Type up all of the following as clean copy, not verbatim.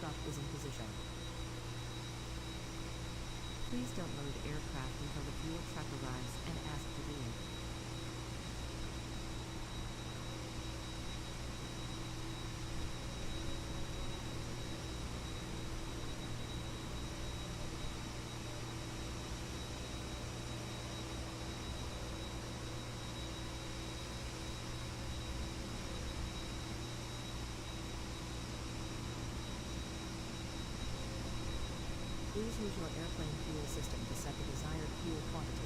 truck is in position. Please don't load aircraft until the fuel truck arrives and ask to do it. Please use your airplane fuel system to set the desired fuel quantity.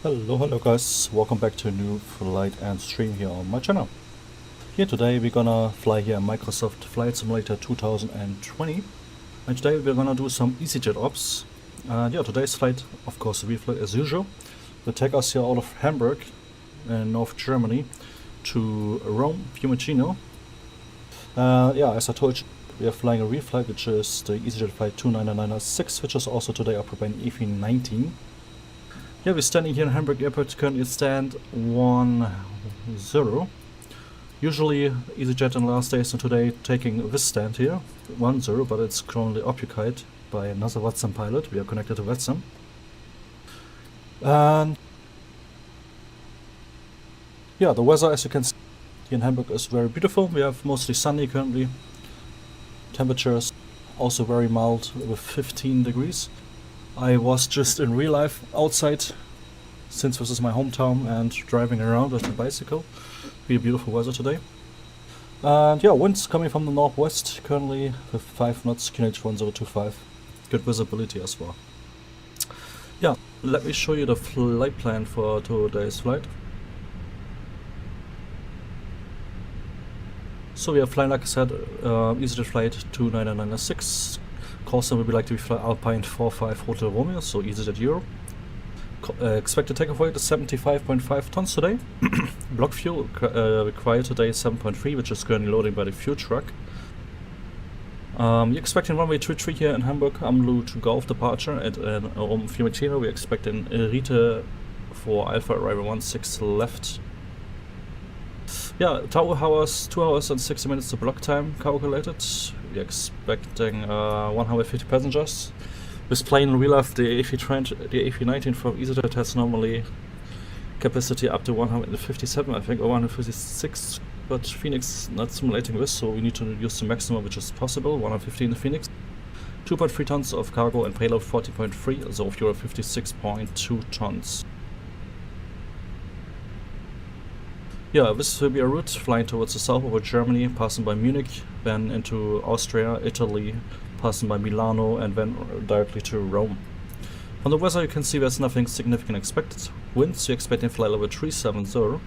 Hello guys, welcome back to a new flight and stream here on my channel. Here today we're gonna fly here in Microsoft Flight Simulator 2020, and today we're gonna do some Easyjet ops. Yeah, today's flight, of course, reflight as usual, will take us here out of Hamburg in North Germany to Rome Fuimincino. Yeah, as I told you, we are flying a reflight, which is the Easyjet flight 29906, which is also today operated by an EV19. Yeah, we're standing here in Hamburg Airport, currently stand 10. Usually EasyJet in the last days and today taking this stand here, 10, but it's currently occupied by another Flightsim pilot. We are connected to Flightsim. And yeah, the weather, as you can see here in Hamburg, is very beautiful. We have mostly sunny currently. Temperatures also very mild with 15 degrees. I was just in real life outside, since this is my hometown, and driving around with the bicycle. Really beautiful weather today. And yeah, winds coming from the northwest, currently with 5 knots, QNH 1025. Good visibility as well. Yeah, let me show you the flight plan for today's flight. So we are flying, like I said, EasyJet flight 29906. Course will be like to be fly Alpine 45 Hotel Romeo, so EasyJet Euro. Expected takeoff weight is 75.5 tons today. Block fuel required today is 7.3, which is currently loading by the fuel truck. You're expecting runway 23 here in Hamburg, Amlu to Golf departure at Rome Fuimincino. We're expecting Rite for Alpha arrival 16 left. Yeah, 2 hours and 60 minutes to block time calculated. We're expecting 150 passengers. This plane in real life, the A319 from EasyJet has normally capacity up to 157, I think, or 156, but Fenix is not simulating this, so we need to use the maximum which is possible, 150 in the Fenix. 2.3 tons of cargo and payload 40.3, so fuel 56.2 tons. Yeah, this will be a route flying towards the south over Germany, passing by Munich, then into Austria, Italy, passing by Milano, and then directly to Rome. On the weather you can see there's nothing significant expected. Winds, you're expecting flight level 370.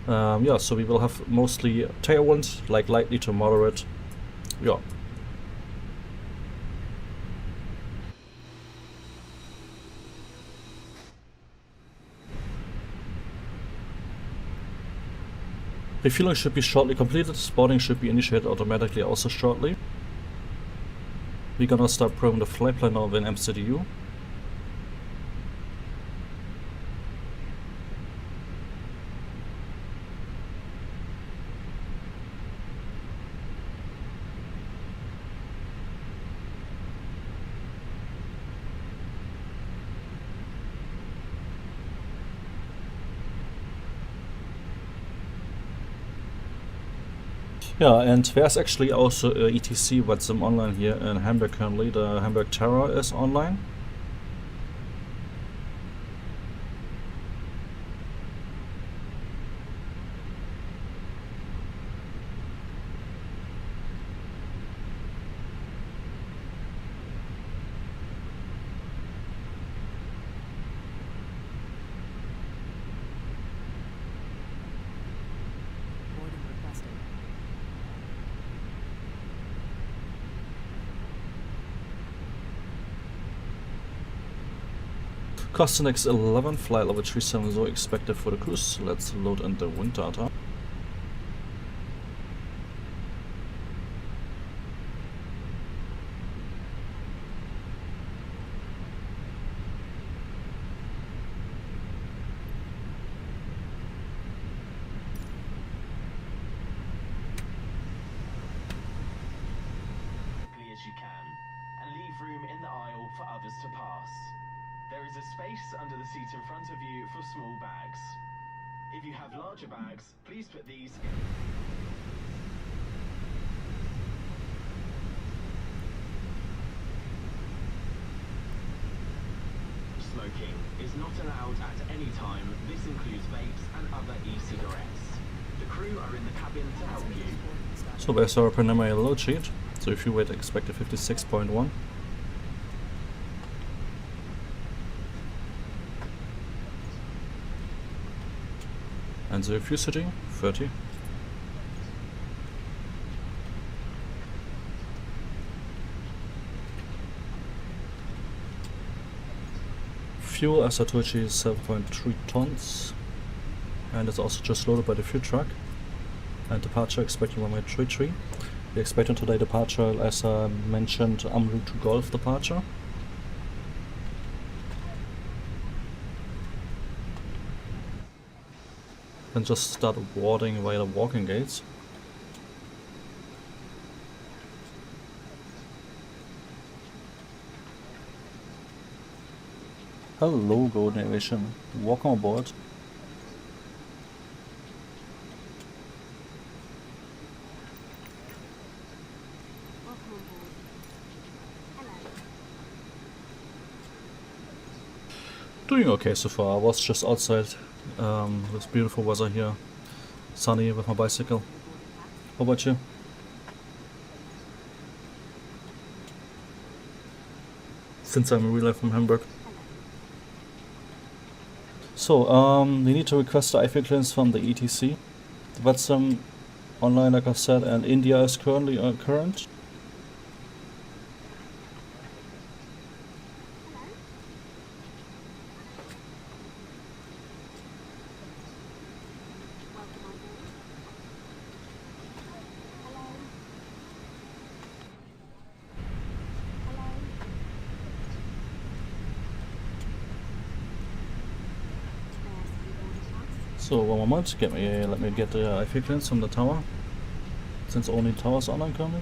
Yeah, so we will have mostly tailwind, like lightly to moderate. Yeah. Refueling should be shortly completed, boarding should be initiated automatically also shortly. We're gonna start programming the flight plan now in MCDU. Yeah, and there's actually also a ETC Flightsim online here in Hamburg currently. The Hamburg Terror is online. Fenix 11, flight level 370 expected for the cruise. Let's load in the wind data. As you can, and leave room in the aisle for others to pass. There is a space under the seat in front of you for small bags. If you have larger bags, please put these in. Smoking is not allowed at any time. This includes vapes and other e-cigarettes. The crew are in the cabin to help you. So there's our preliminary load sheet. So if you wait, expect a 56.1. And the fuel setting, 30. Fuel, as I told you, is 7.3 tons. And it's also just loaded by the fuel truck. And departure expecting 1.33. We're expecting today departure, as I mentioned, AMLU to Golf departure. Then just start boarding via the walking gates. Hello, Golden Aviation. Welcome aboard. Doing okay so far. I was just outside with beautiful weather here, sunny with my bicycle. How about you? Since I'm in real life from Hamburg. So, we need to request the IFA clearance from the ETC. That's online, like I said, and India is currently current. So one moment, let me get the IFA clearance from the tower, since only towers are online currently.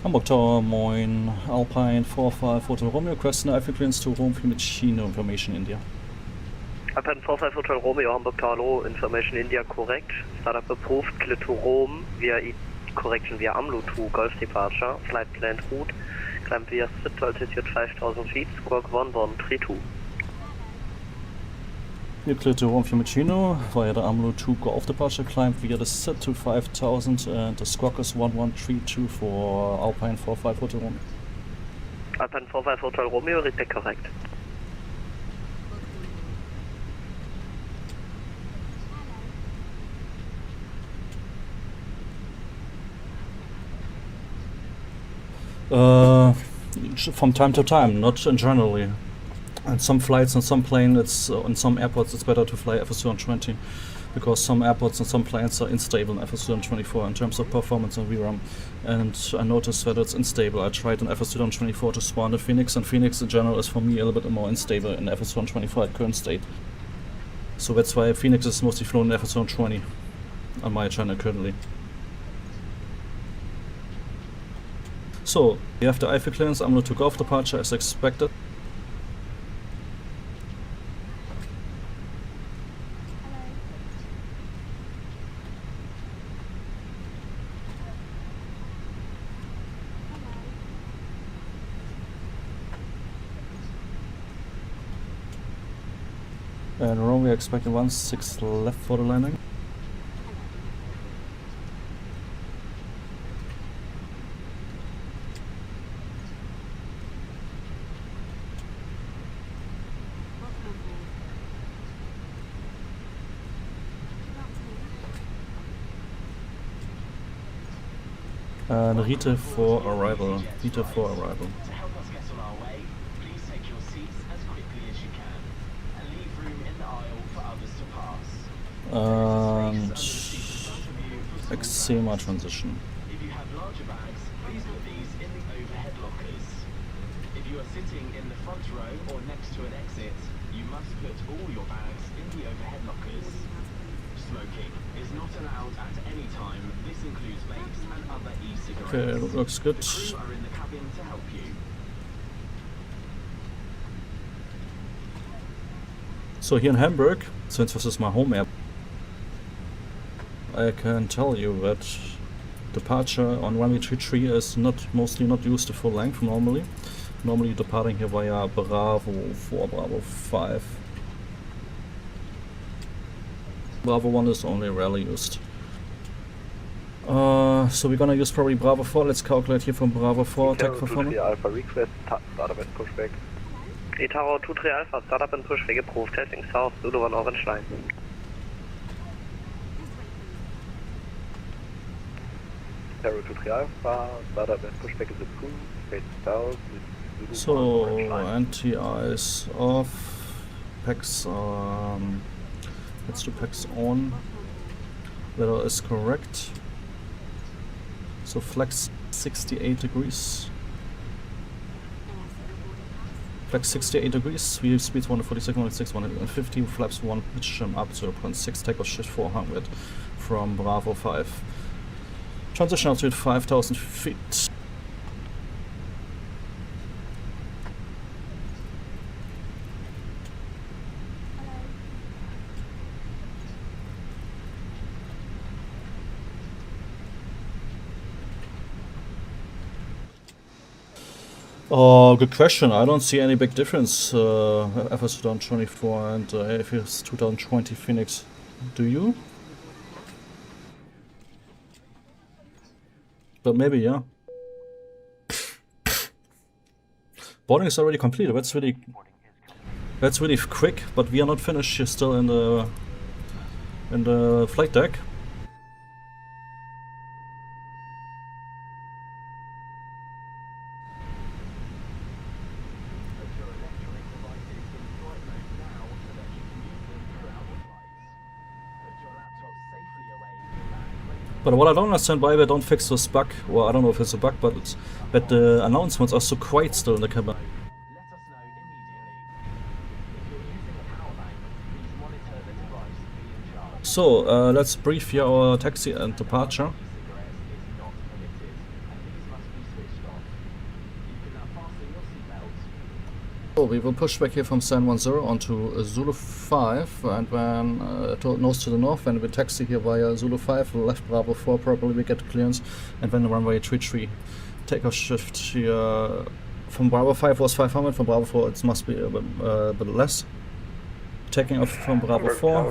Hamburg Tower, Moin, Alpine 45 Hotel Romeo, requesting IFA clearance to Rome Fuimincino, Information India. Alpine 45 Hotel Romeo, Hamburg Tower, Information India, correct. Startup approved, clear to Rome, via correction via AMLU to Golf departure, flight planned route, climb via SIT to altitude 5000 feet, squawk 1132. You clear to Rome Fuimincino via the AMLU to Golf departure, climb via the SIT to 5000 and the squawk is 1132 for Alpine 45 Hotel Romeo. Alpine 45 Hotel Romeo, read back correct. From time to time, not generally. And some flights and some planes, it's on some airports it's better to fly FS2020 because some airports and some planes are unstable in FS2024 in terms of performance and VRAM. And I noticed that it's unstable. I tried in FS2024 to spawn the Fenix, and Fenix in general is for me a little bit more unstable in FS2024 at current state. So that's why Fenix is mostly flown in FS2020 on my channel currently. So, we have the IFA clearance, AMLU to Golf departure as expected. And Rome, we are expecting 16 left for the landing. And Rite for arrival. Rite for arrival. To help us get on our way, please take your seats as quickly as you can and leave room in the aisle for others to pass. And Exema transition. If you have larger bags, please put these in the overhead lockers. If you are sitting in the front row or next to an exit, you must put all your bags in the overhead lockers. Smoking is not allowed at any time. This includes vapes and other e-cigarettes. Okay, that looks good. The crew are in the cabin to help you. So here in Hamburg, since this is my home air, I can tell you that departure on runway 23 is mostly not used the full length normally. Normally departing here via Bravo 4, Bravo 5. Bravo 1 is only rarely used. So we're gonna use probably Bravo 4. Let's calculate here from Bravo 4 attack performance. Alpha request, startup and pushback. Itaro 23 Alpha, startup and pushback approved, testing south, Zulu 1 orange line. Itaro 23 Alpha, startup and pushback is approved, straight south, Zulu 1 orange So line. NTI is off. Packs let's do packs on. Weather is correct. So flex 68 degrees. Flex 68 degrees. We speeds 146, 106, 150. Flaps 1 pitch up 0.6. Takeoff shift 400 from Bravo 5. Transition altitude 5,000 feet. Oh, good question. I don't see any big difference, FS 2024 and FS 2020 Fenix. Do you? But maybe, yeah. Boarding is already complete. That's really quick. But we are not finished. You're still in the flight deck. But what I don't understand why they don't fix this bug, well I don't know if it's a bug, but it's that the announcements are so quiet still in the cabin. Let us know immediately. If you're using a power bank, please monitor the device to be in charge. So let's brief here our taxi and departure. E-cigarettes is not permitted, and these must be switched off. You can now fasten your seatbelt. So we will push back here from San 10 onto Zulu 5 and then nose to the north, and we taxi here via Zulu 5, left Bravo 4, probably we get clearance, and then the runway 33. Takeoff shift here from Bravo 5 was 500, from Bravo 4 it must be a bit less. Taking off from Bravo 4,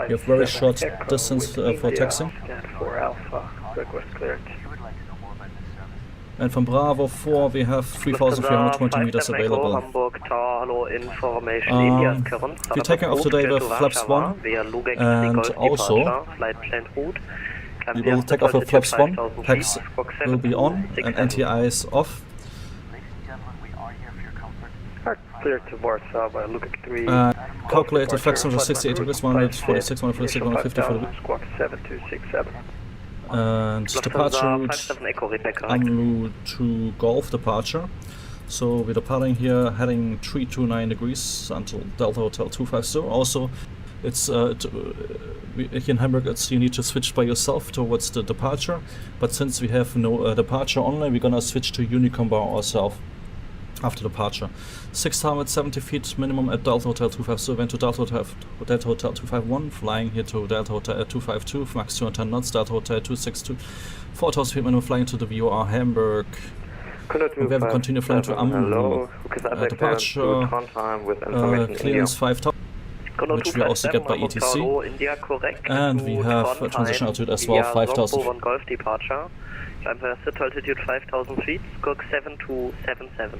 we have very short distance for taxiing. Scan 4 Alpha, request cleared. And from Bravo 4 we have 3,320 meters available. Hamburg Tower, hello, information, India's current. We're taking off today with flaps 1, and also we will take off with flaps 1, packs will be on, and NTI is off. Clear to Warsaw by look at 3. Calculated flex 168 degrees, 146, 146, 150 for the squawk 7267. and departure route Amlu to Golf departure. So we're departing here, heading 329 degrees until Delta Hotel 250. Also, it's here in Hamburg, you need to switch by yourself towards the departure. But since we have no departure online, we're gonna switch to Unicom by ourselves after departure. 670 feet minimum at Delta Hotel 250, then to Delta Hotel 251, flying here to Delta Hotel 252, max 210 knots, Delta Hotel 262, 4,000 feet minimum, flying to the VOR Hamburg. And then we continue flying to Amlu. Departure, clearance 5,000. which we also get by ETC. India, correct. And we have a transition altitude as well, 5,000 feet. Golf departure. Climb to sit altitude 5,000 feet, squawk 7277.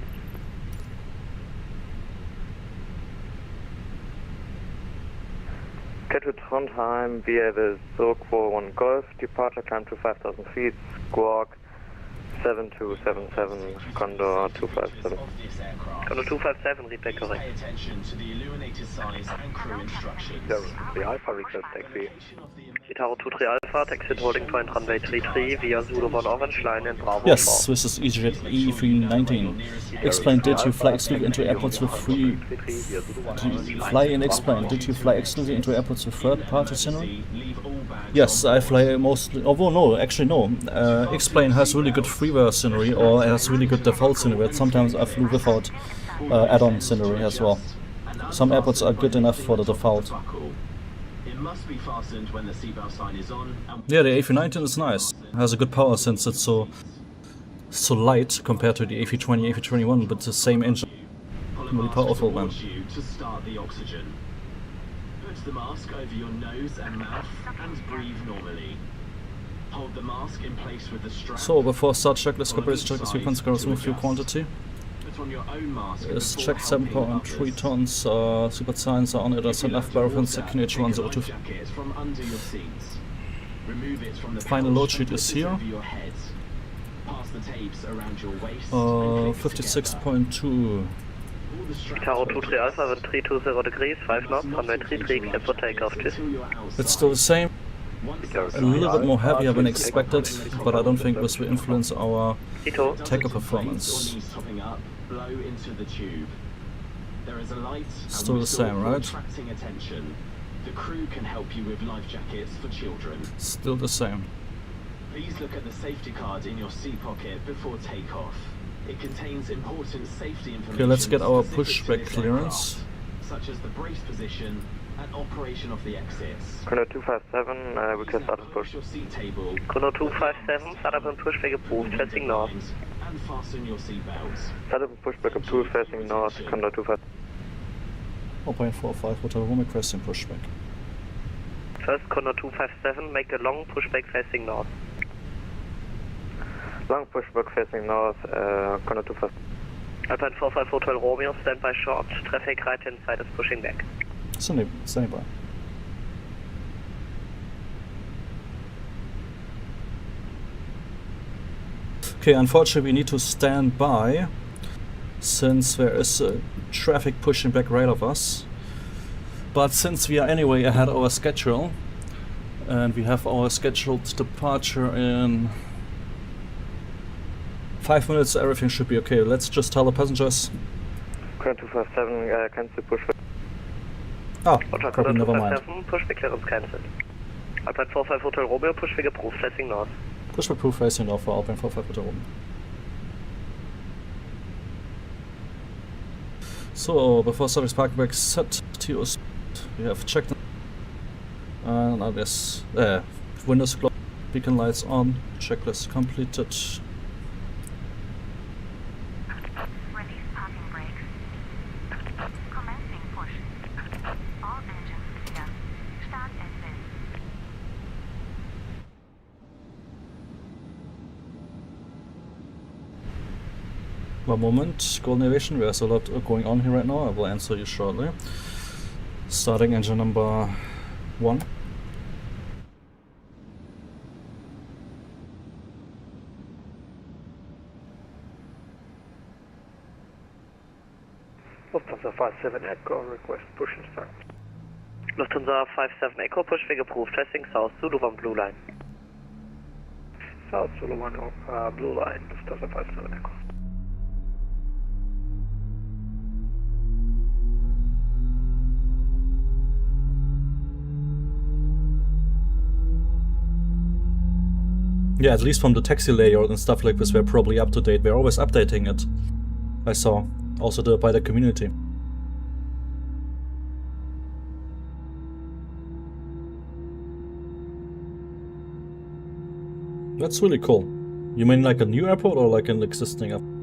Get to Trondheim via the Zurkwo 1 Golf departure, climb to 5,000 feet, squawk 7277, Condor 257. Condor 257, read back correct. Pay attention to the illuminated signs and crew instructions. The Alpha request taxi. Itaro 23 Alpha, exit holding point runway 33 via Zulu 1 Orange line and Bravo 4. Yes, this is Easyjet A319. Explain, did you fly exclusively into airports with free... Did you fly exclusively into airports with third-party scenery? Yes, I fly mostly... Although no, actually no. Explain has really good freeware scenery, or has really good default scenery. Sometimes I flew without add-on scenery as well. Some airports are good enough for the default. Must be fastened when the seatbelt sign is on. Yeah, the A319 is nice. It has a good power since it's so light compared to the A320, A321, but the same engine. Really powerful, man. To start the oxygen. Put the mask over your nose and mouth and breathe normally. Hold the mask in place with the strap. So before start checklist, corporation checklist, we can scale smooth fuel quantity. On your own mask Is checked 7.3 tons, super science are on it, enough paraffin, second H102. Final load sheet is here. 56.2. Itaro 23 Alpha, wind 320 degrees, 5 knots, runway 33, clear for takeoff, cheers. It's still the same. A little bit more heavier than expected, but I don't think this will influence our takeoff performance. Blow into the tube. There is a light. Still the same, right? Attracting attention. The crew can help you with life jackets for children. Still the same. Please look at the safety card in your seat pocket before takeoff. It contains important safety information. Okay, let's get our pushback clearance. Such as the brace position and operation of the exits. Condor 257, we can start a push. Your seat table. Condor 257, start up and pushback approved, facing north. And fasten your seat belts. Start up and pushback approved, facing north, Condor 257. 4.45 Hotel Rome requesting pushback. First Condor 257, make a long pushback facing north. Long pushback facing north, Condor 257. Alpine 45 Hotel Romeo, stand by short, traffic right hand side is pushing back. Standing by. Okay, unfortunately we need to stand by, since there is traffic pushing back right of us. But since we are anyway ahead of our schedule, and we have our scheduled departure in 5 minutes, everything should be okay. Let's just tell the passengers. Condor 257, cancel pushback. Ah, probably never mind. Pushback clearance cancelled. Alpine 45 Hotel Romeo, pushback approved, facing north. Pushback approved, facing north for Alpine 45 Hotel Romeo. So, before service parking brake set, TOS, we have checked, and I guess, windows closed, beacon lights on, checklist completed. Release parking brakes. Commencing push. All engines clear. Start engine. One moment, Golden Aviation, there's a lot going on here right now, I will answer you shortly. Starting engine number 1. Lufthansa 57 Echo, request push and start. Lufthansa 57 Echo, pushback approved, facing south, Zulu 1 blue line. South Zulu 1 blue line, Lufthansa 57 Echo. Yeah, at least from the taxi layout and stuff like this, we're probably up to date. We're always updating it. I saw. Also by the community. That's really cool. You mean like a new airport or like an existing airport?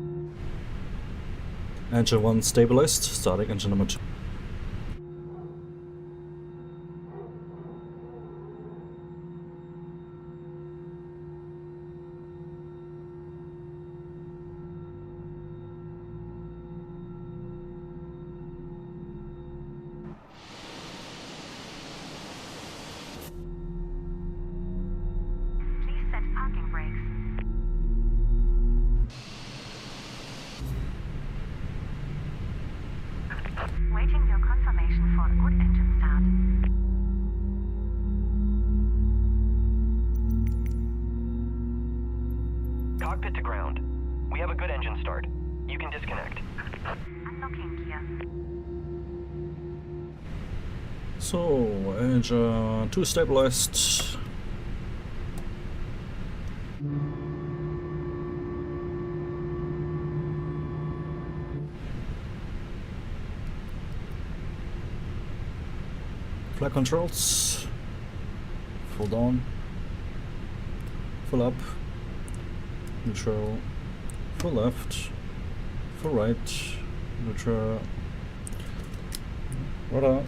Engine 1 stabilized, starting engine number 2. for a good engine start. Cockpit to ground. We have a good engine start. You can disconnect. Unlocking gear. So, engine 2 stabilized. Flight controls. Full down. Full up. Neutral. Full left. Full right. Neutral. Rudder.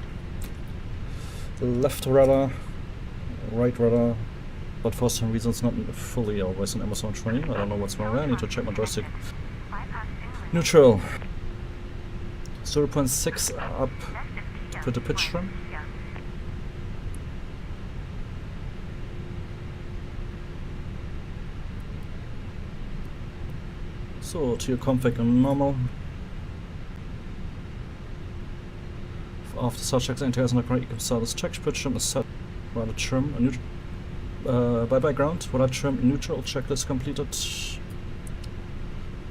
Left rudder. Right rudder. But for some reason it's not fully always in MFS2020. I don't know what's wrong there. I need to check my joystick. Bypass inlet. Neutral. 0.6 up Left is clear. to the pitch trim. Clear. So to your config and normal. After such checks, enters in the correct status check. Pitch trim is set. Rudder trim. Bye ground. Rudder trim neutral. Checklist completed.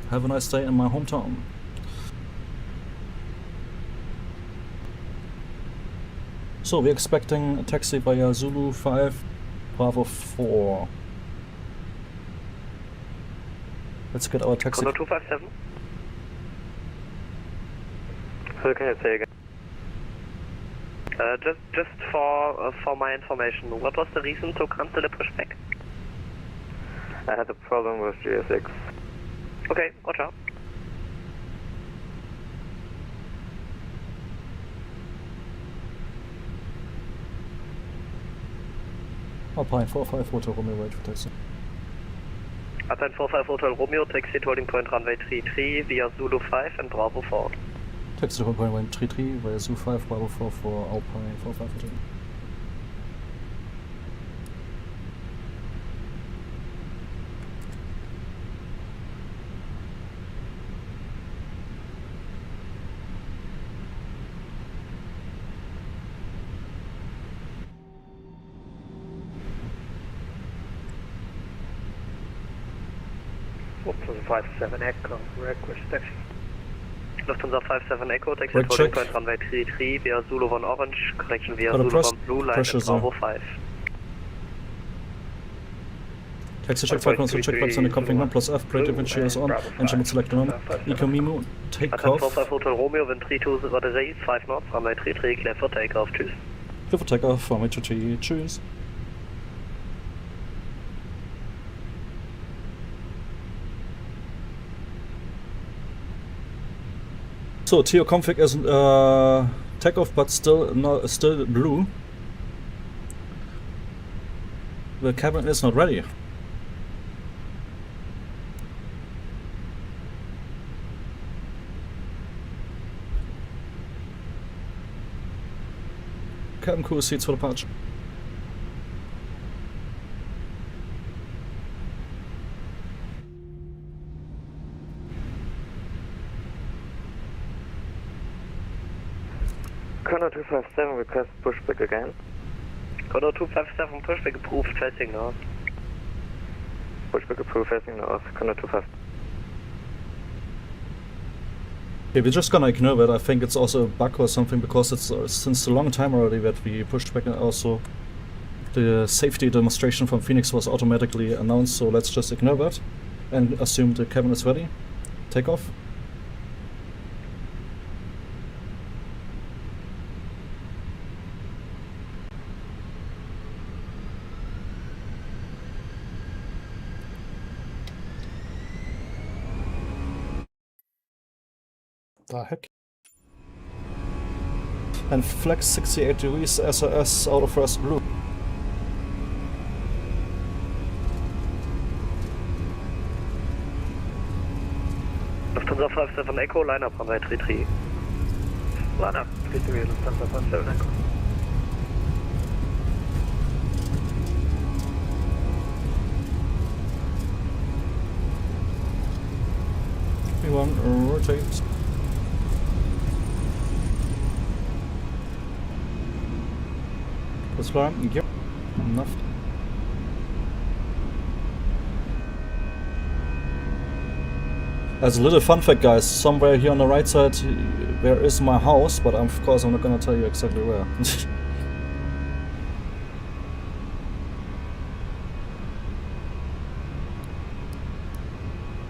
Have a nice day in my hometown. So we're expecting a taxi via Zulu 5, Bravo 4. Let's get our taxi. Condor 257. So can you say again? Just for my information, what was the reason to cancel the pushback? I had a problem with GSX. Okay, watch out. Alpine 45 Hotel Romeo, wait for taxi. Alpine 45 Hotel Romeo, taxi to holding point runway 33 via Zulu 5 and Bravo 4. Taxi to Alpine 133 via Zulu 5, Bravo 4 for Alpine 45 Hotel. Lufthansa 57 Echo, request taxi. Lufthansa 57 Echo, taxi Right to holding check. point runway 33 via Zulu 1 Orange, correction via Got a Zulu press- 1 Blue line pressure and Bravo zone. 5. Taxi check 5 console check flaps on the config 1 plus F, brake differential is on, engine mode select on, Eco Mimo, take Alpine off, 45 Hotel Romeo, wind 32 degrees, 5 knots, runway 33, clear for takeoff, tschüss. clear for takeoff, runway 23, tschüss. So TO config is takeoff, but still blue. The cabin is not ready. Cabin crew seats for departure. Condor 257 request pushback again. Condor 257 pushback approved, facing north. Pushback approved facing north. Condor 257. Okay, we're just gonna ignore that. I think it's also a bug or something because it's since a long time already that we pushed back, and also the safety demonstration from Fenix was automatically announced, so let's just ignore that and assume the cabin is ready. Take off. The heck? And flex 68 degrees SRS out of first blue. Lufthansa 57 Echo, line up runway 33. Line up, 33, Lufthansa 57 Echo. We want rotate. Let's fly. Yep. Enough. As a little fun fact, guys, somewhere here on the right side there is my house, but of course I'm not gonna tell you exactly where.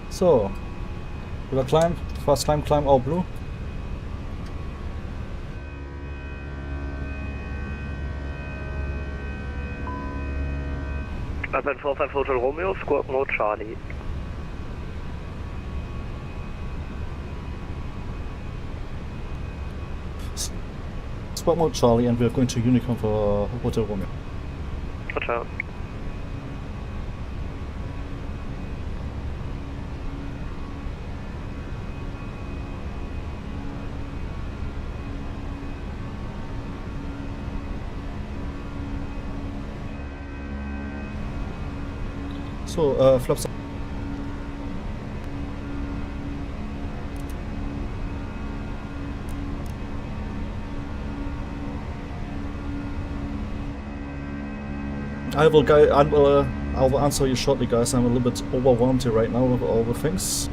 So, we will climb, fast climb all blue. Alpine 45 Hotel Romeo, squawk mode Charlie. Squawk mode Charlie, and we are going to Unicorn for Hotel Romeo. Roger. So, flaps. I will answer you shortly, guys. I'm a little bit overwhelmed here right now with all the things.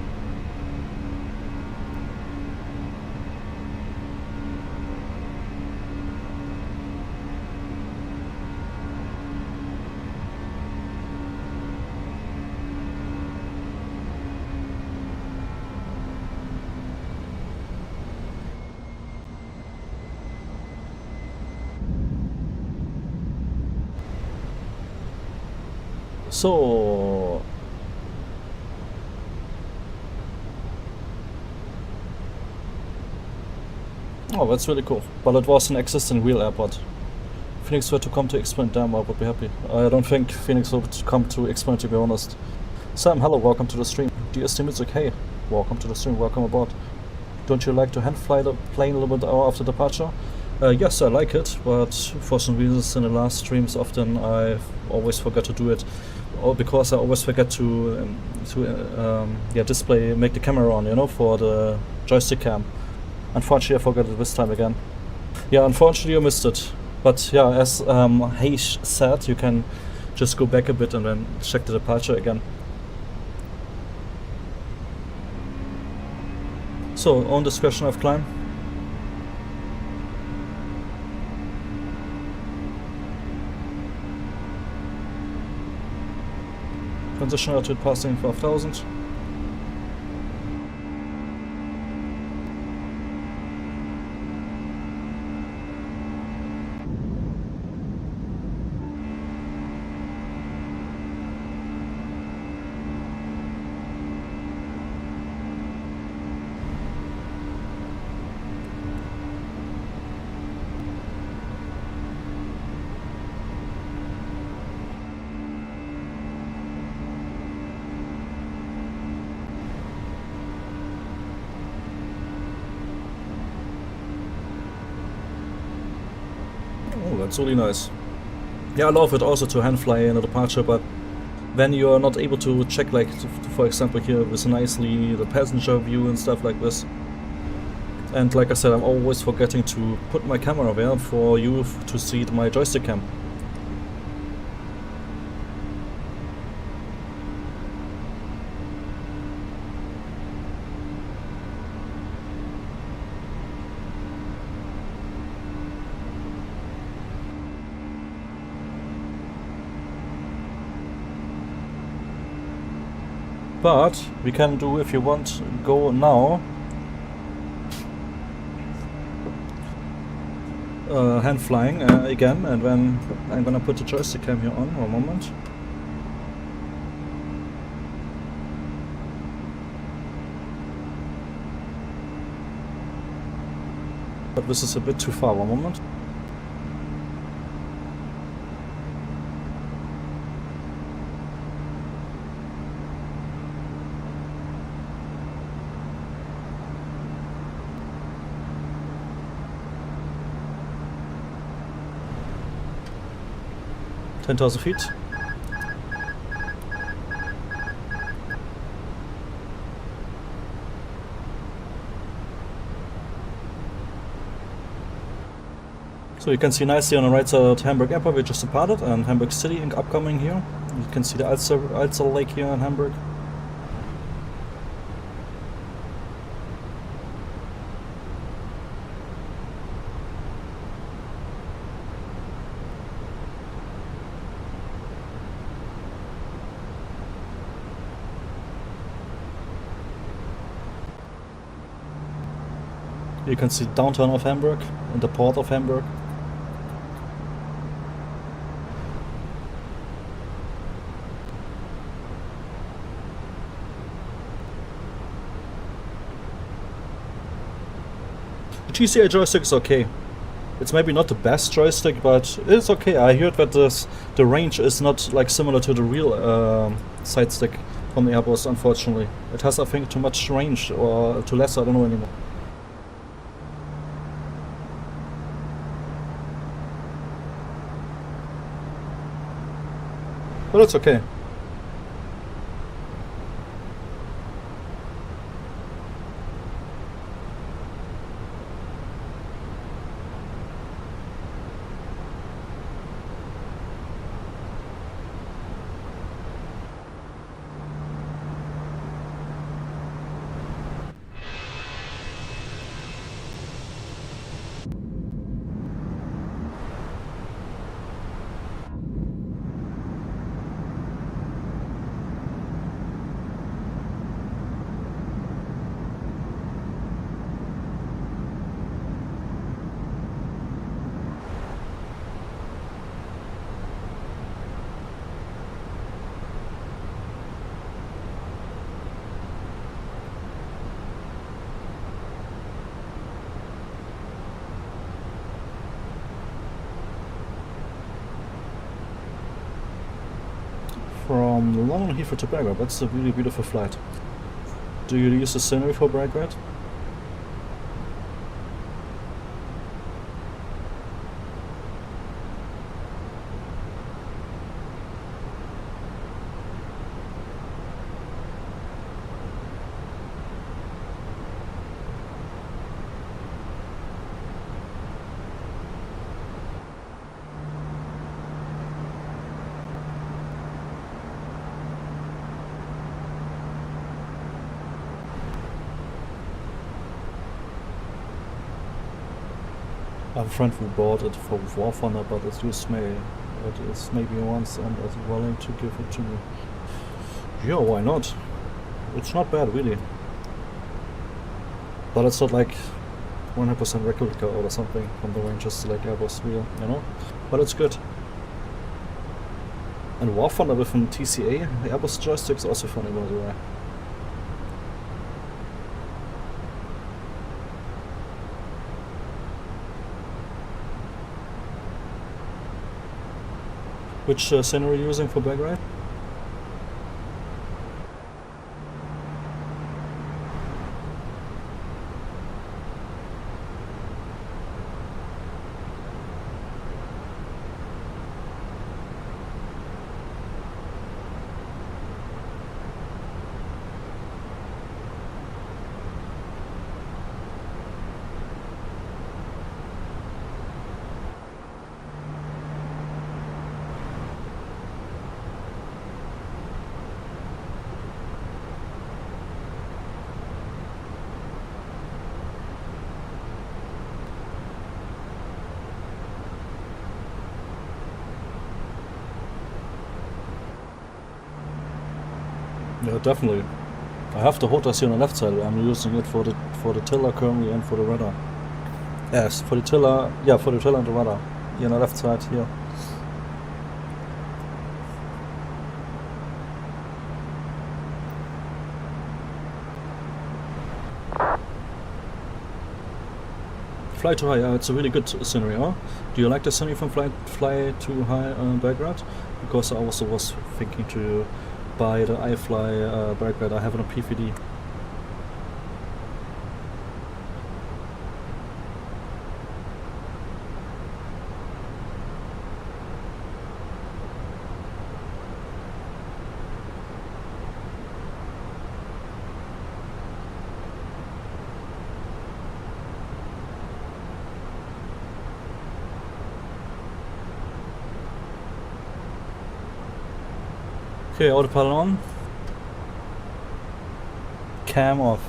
So, oh, that's really cool. But it was an existing real airport. Phoenix were to come to expand them, I would be happy. I don't think Phoenix would come to expand, to be honest. Sam, hello, welcome to the stream. Do you esteem it's okay? Welcome to the stream, welcome aboard. Don't you like to hand fly the plane a little bit after departure? Yes, I like it, but for some reasons in the last streams often I always forget to do it. Or because I always forget to display, make the camera on, you know, for the joystick cam. Unfortunately, I forgot it this time again. Yeah, unfortunately, I missed it. But yeah, as Heish said, you can just go back a bit and then check the departure again. So, on discretion of climb. Transition altitude passing 5,000. Oh, that's really nice. Yeah, I love it also to hand fly in a departure, but when you are not able to check, like, for example here with nicely the passenger view and stuff like this. And like I said, I'm always forgetting to put my camera there for you to see my joystick cam. But we can do, if you want, go now. Hand flying again, and then I'm gonna put the joystick cam here on. 1 moment. But this is a bit too far. 1 moment. $10,000 feet. So you can see nicely on the right side Hamburg Airport, we just departed, and Hamburg City upcoming here. You can see the Alster Lake here in Hamburg. You can see downtown of Hamburg and the port of Hamburg. The GCA joystick is okay. It's maybe not the best joystick, but it's okay. I heard that the range is not like similar to the real side stick from the Airbus, unfortunately. It has, I think, too much range, or too less, I don't know anymore. But it's okay. From London Heathrow to Belgrade, that's a really beautiful flight. Do you use the scenery for Belgrade? I have a friend who bought it for War Thunder, but it's used maybe once and is willing to give it to me. Yeah, why not? It's not bad, really. But it's not like 100% replica or something from the range, just like Airbus wheel, you know? But it's good. And War Thunder with an TCA, the Airbus joystick, is also funny, by the way. Which scenery are you using for Belgrade? Yeah, definitely. I have the HOTAS here on the left side. I'm using it for the tiller currently and for the radar. Yes, for the tiller. Yeah, for the tiller and the radar. Here on the left side here. Fly Too High, yeah, it's a really good scenery, huh? Do you like the scenery from Fly Too High Belgrade? Because I also was thinking to buy the iFly Belgrade. I have it on PVD. Okay, autopilot on. Cam off.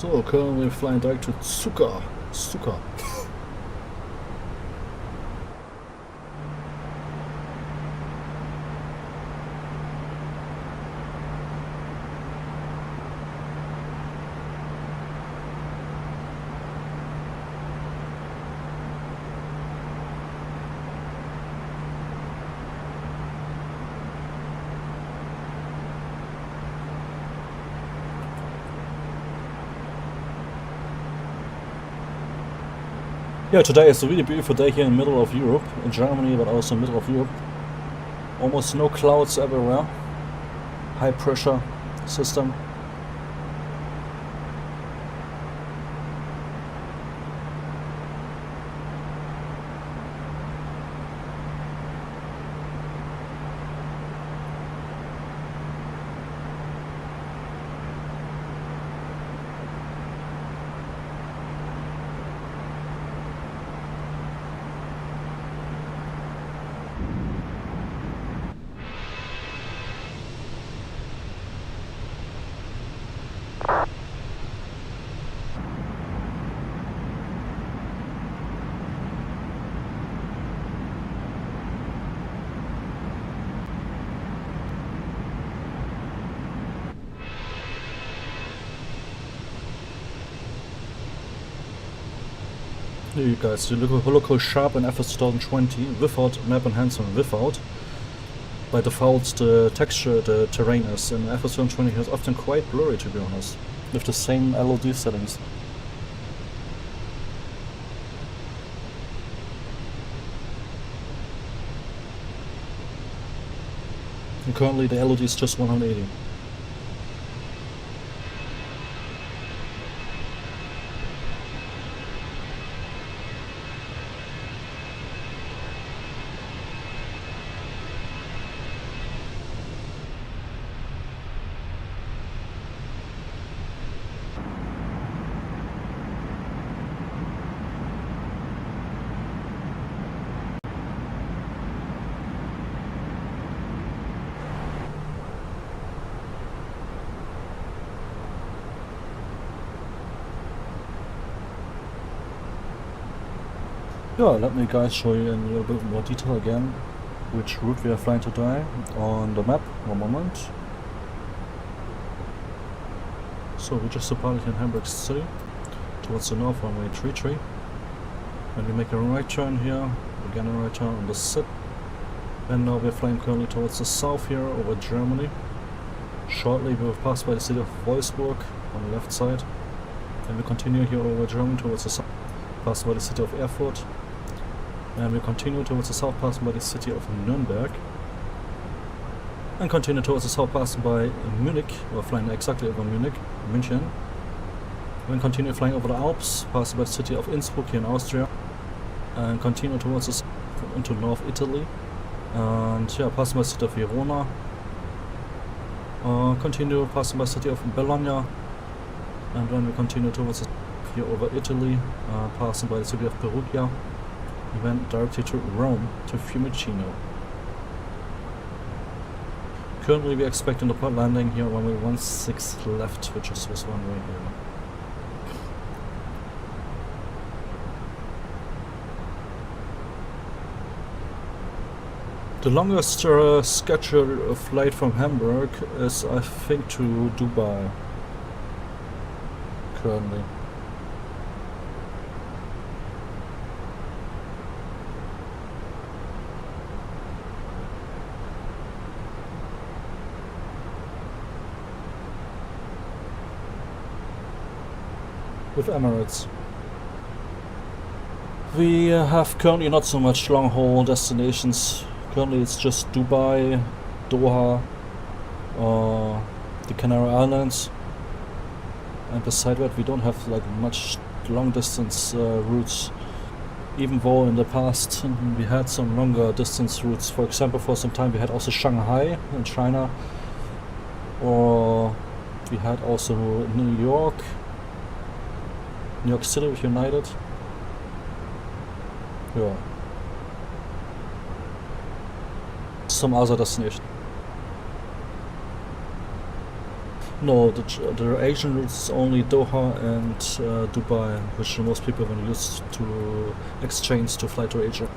So currently flying direct to Suka. Yeah, today is a really beautiful day here in the middle of Europe, in Germany, but also middle of Europe. Almost no clouds everywhere. High pressure system. Here you guys, the local sharp in MFS2020 without map enhancement, by default the texture, the terrain is in MFS2020 is often quite blurry, to be honest, with the same LOD settings. And currently the LOD is just 180. Yeah, let me guys show you in a little bit more detail again which route we are flying today on the map. One moment. So we just departed in Hamburg city towards the north, runway 33. And we make a right turn here, again a right turn on the SIP. And now we're flying currently towards the south here over Germany. Shortly we will pass by the city of Wolfsburg on the left side. And we continue here over Germany towards the south, pass by the city of Erfurt. And we continue towards the south, passing by the city of Nuremberg. And continue towards the south, passing by Munich, or flying exactly over Munich, München. Then continue flying over the Alps, passing by the city of Innsbruck here in Austria, and continue towards the into North Italy, and yeah, passing by the city of Verona. Continue passing by the city of Bologna, and then we continue towards the here over Italy, passing by the city of Perugia, and then directly to Rome, to Fiumicino. Currently we are expecting the port landing here on runway 16 left, which is this one right here. The longest scheduled flight from Hamburg is, I think, to Dubai. Currently. With Emirates. We have currently not so much long-haul destinations. Currently it's just Dubai, Doha, the Canary Islands, and beside that we don't have like much long-distance routes, even though in the past we had some longer distance routes. For example, for some time we had also Shanghai in China, or we had also New York City with United. Yeah. Some other destination. No, the Asian route is only Doha and Dubai, which most people will use to exchange to fly to Asia.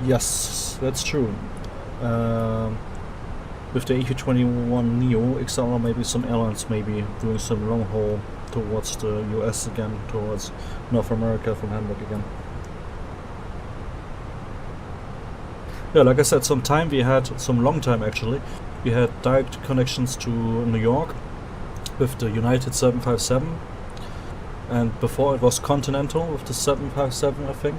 Yes, that's true. With the A321neo, XLR, maybe some airlines maybe doing some long haul towards the US again, towards North America from Hamburg again. Yeah, like I said, some long time actually, we had direct connections to New York with the United 757, and before it was Continental with the 757, I think.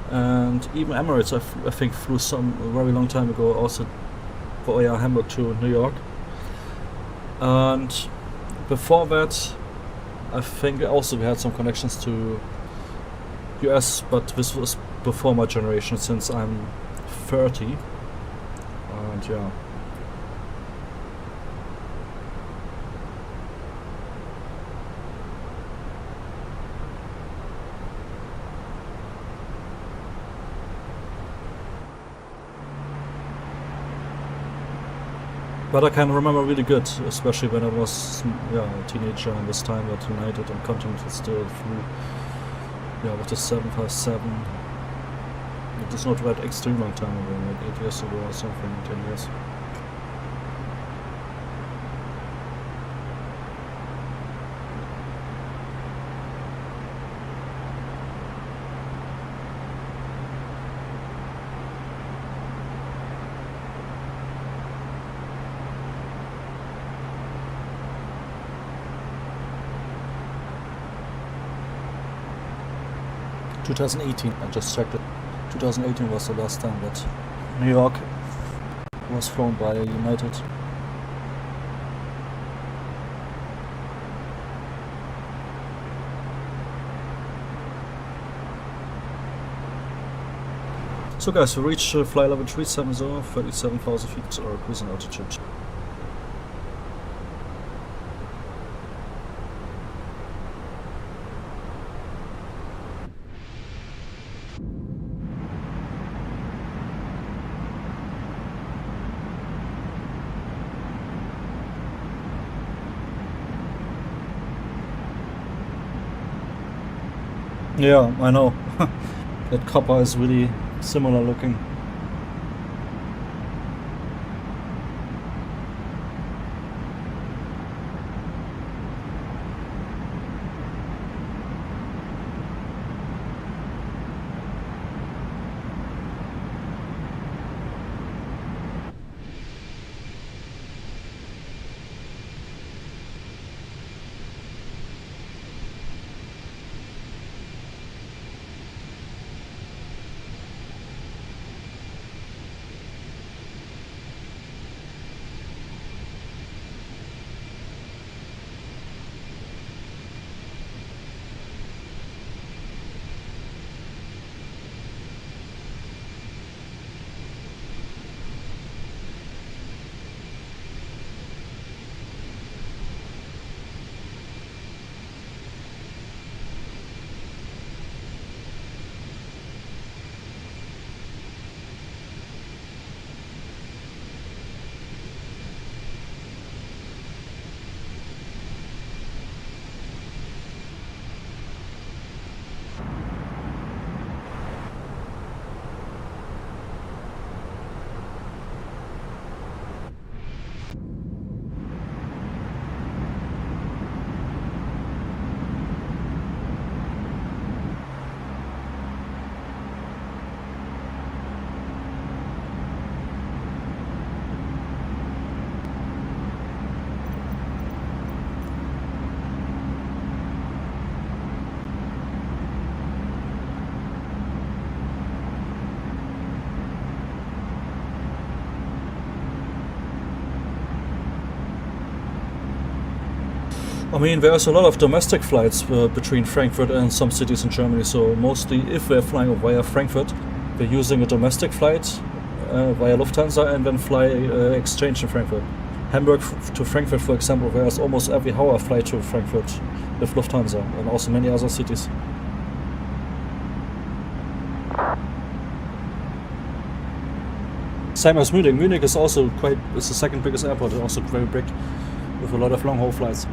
And even Emirates, I think, flew some a very long time ago also via Hamburg to New York. And before that, I think also we had some connections to US, but this was before my generation, since I'm 30. And yeah. But I can remember really good, especially when I was a teenager and this time that United and Continental still flew with the 757. It is not that extreme long time ago, like 8 years ago or something, 10 years. ...2018, I just checked it. 2018 was the last time that New York was flown by United. So guys, we reached flight level 370, 37,000 feet or cruising altitude. Yeah, I know. That copper is really similar looking. I mean, there's a lot of domestic flights between Frankfurt and some cities in Germany, so mostly if they're flying via Frankfurt, they're using a domestic flight via Lufthansa and then fly exchange in Frankfurt. Hamburg to Frankfurt, for example, there's almost every hour flight to Frankfurt with Lufthansa, and also many other cities. Same as Munich. Munich is also it's the second biggest airport, also very big, with a lot of long-haul flights.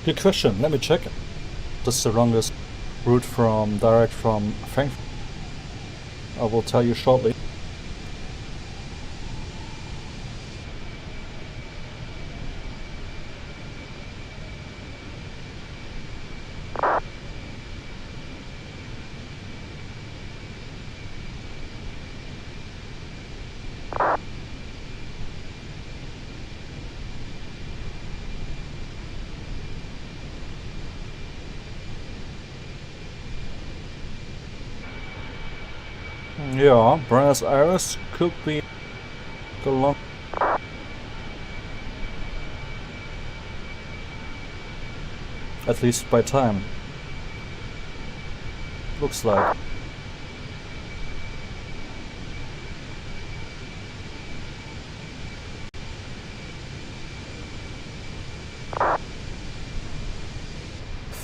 Good question. Let me check. This is the longest route direct from Frankfurt. I will tell you shortly. Yeah, Buenos Aires could be the long. At least by time. Looks like.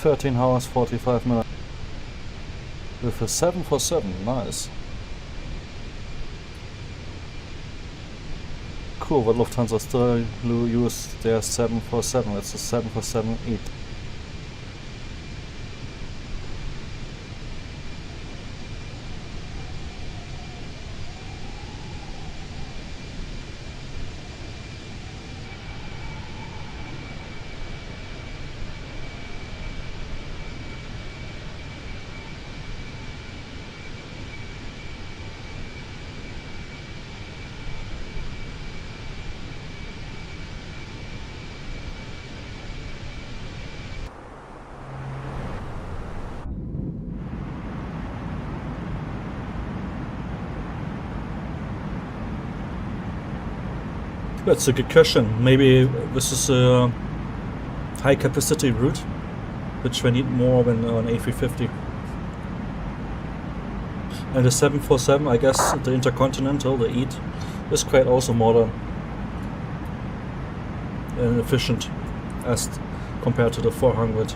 $13 hours 45 minutes. With a 747, nice. Cool, but Lufthansa still use their 747, it's a 747-8. That's a good question. Maybe this is a high capacity route, which we need more than an A350. And the 747, I guess the Intercontinental, the EAT, is quite also modern and efficient as compared to the 400.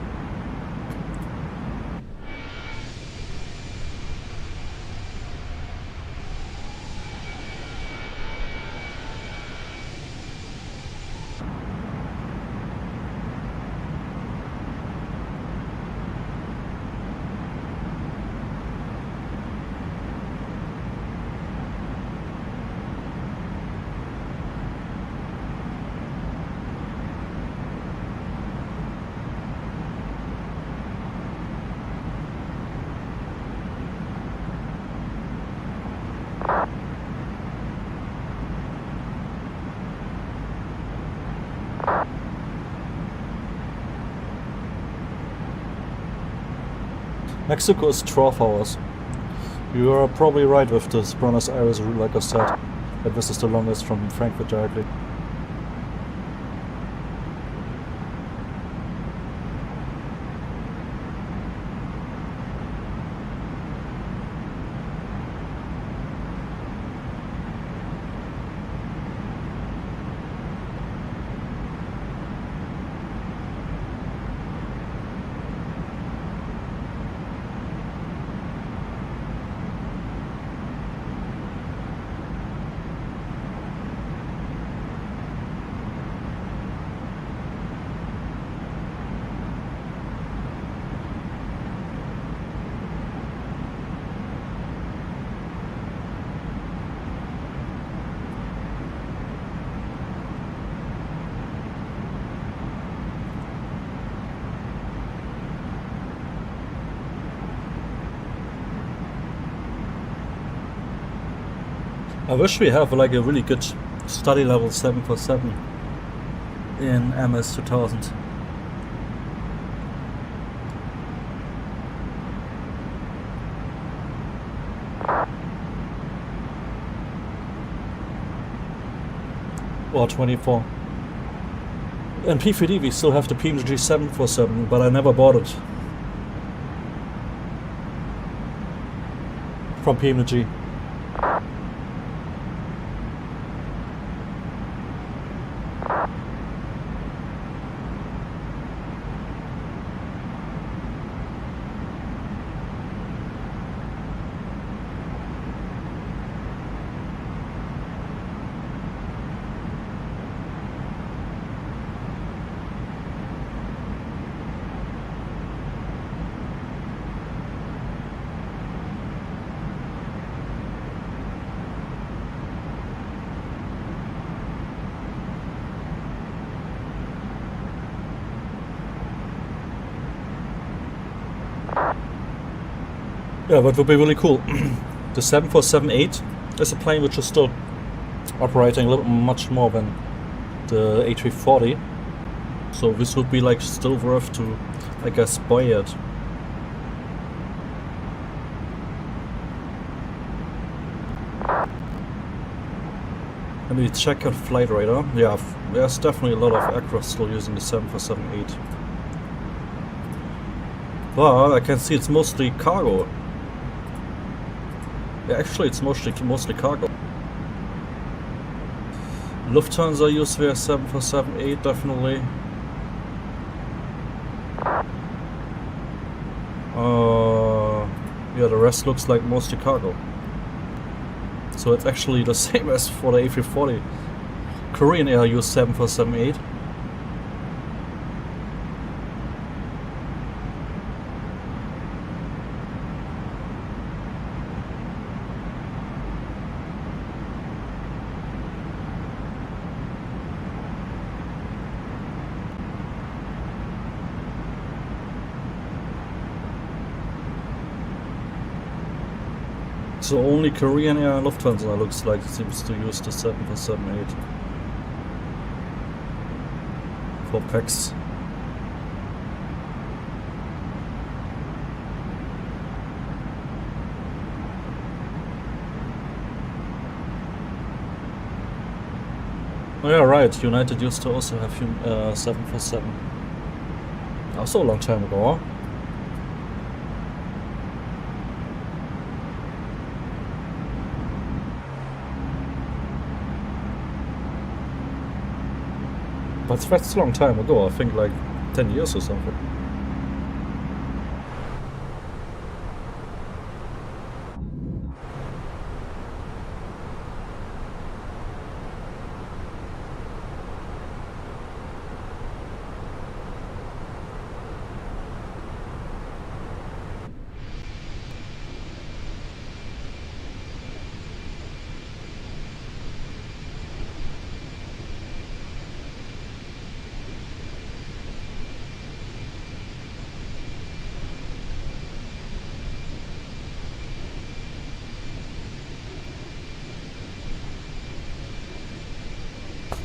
Mexico is 12 hours. You are probably right with this Buenos Aires route, like I said, that this is the longest from Frankfurt directly. I wish we have like a really good study level 747 in MS2000. Or 24. In P3D we still have the PMDG 747, but I never bought it from PMDG. Yeah, that would be really cool. The 747-8 is a plane which is still operating a little much more than the A340. So this would be like still worth to, I guess, buy it. Let me check on Flight Radar. Yeah, there's definitely a lot of aircraft still using the 747-8. But I can see it's mostly cargo. Yeah, actually it's mostly cargo. Lufthansa use their 747-8 definitely. Yeah, the rest looks like mostly cargo. So it's actually the same as for the A340. Korean Air use 747-8. So only Korean Air and Lufthansa looks like it seems to use the 747-8 for packs. Oh yeah, right. United used to also have 747. Also a long time ago. Huh? But that's a long time ago, I think like 10 years or something.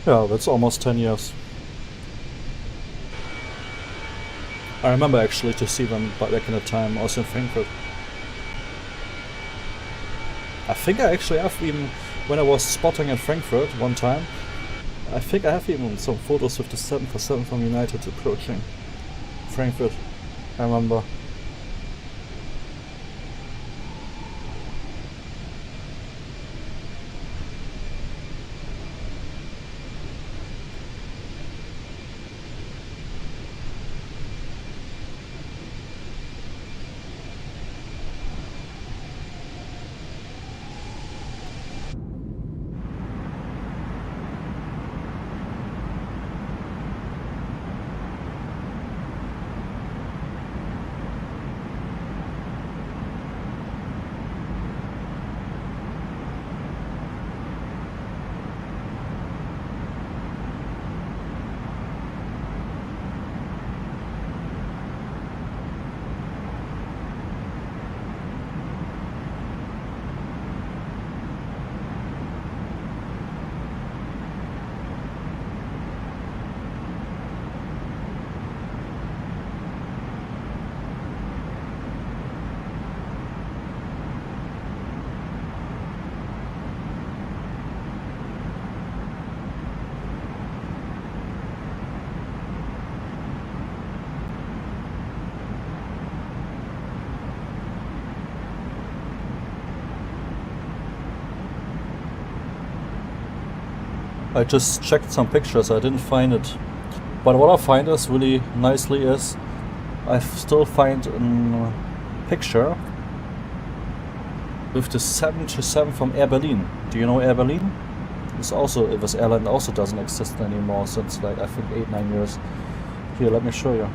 Yeah, that's almost 10 years. I remember actually to see them back in the time, also in Frankfurt. I think I actually have even, when I was spotting in Frankfurt one time, I think I have even some photos with the 747 from United approaching Frankfurt. I remember. I just checked some pictures, I didn't find it. But what I find is really nicely is I still find a picture with the 737 from Air Berlin. Do you know Air Berlin? This airline also doesn't exist anymore since like I think 8-9 years. Here, let me show you.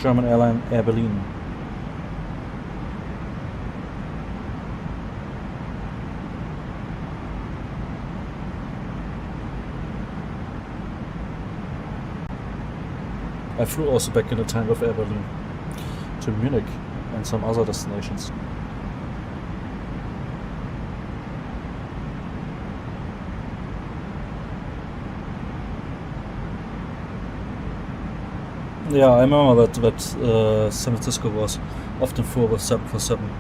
German airline Air Berlin. I flew also back in the time with Air Berlin to Munich, and some other destinations. Yeah, I remember that San Francisco was often full with 747.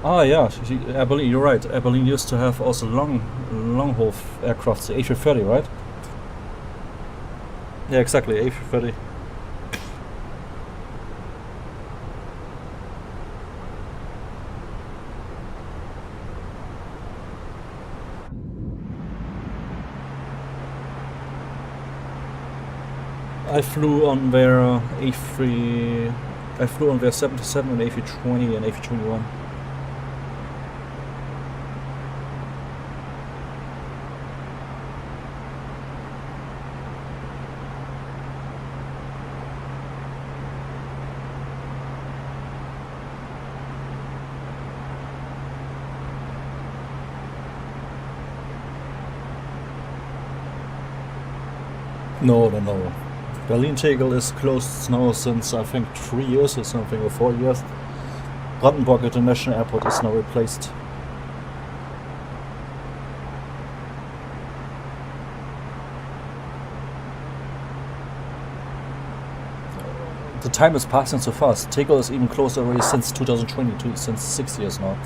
Ah, yeah, Airberlin, you're right. Airberlin used to have also long-haul aircraft, the A330, right? Yeah, exactly, A330. I flew on their I flew on their 77 and A320 and A321. No. Berlin-Tegel is closed now since I think 3 years or something, or 4 years. Brandenburg International Airport is now replaced. The time is passing so fast. Tegel is even closed already since 2022, since 6 years now.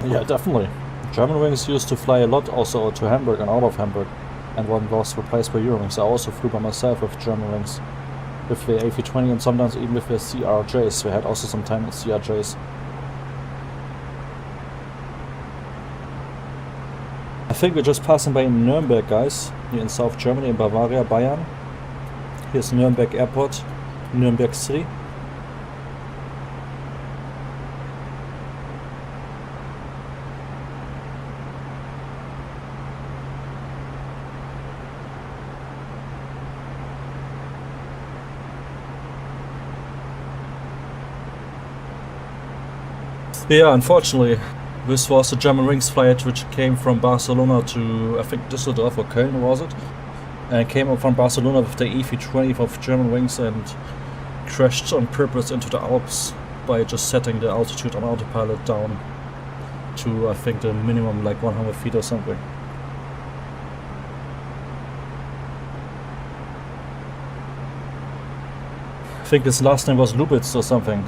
Yeah, definitely. Germanwings used to fly a lot also to Hamburg and out of Hamburg, and one was replaced by Eurowings. I also flew by myself with Germanwings, with the A320 and sometimes even with the CRJs. We had also some time with CRJs. I think we're just passing by Nuremberg, guys, here in South Germany, in Bavaria, Bayern. Here's Nuremberg Airport, Nuremberg City. Yeah, unfortunately, this was the Germanwings flight which came from Barcelona to, I think, Düsseldorf or Köln, was it? And came up from Barcelona with the A320 of Germanwings and crashed on purpose into the Alps by just setting the altitude on autopilot down to, I think, the minimum like 100 feet or something. I think his last name was Lubitz or something.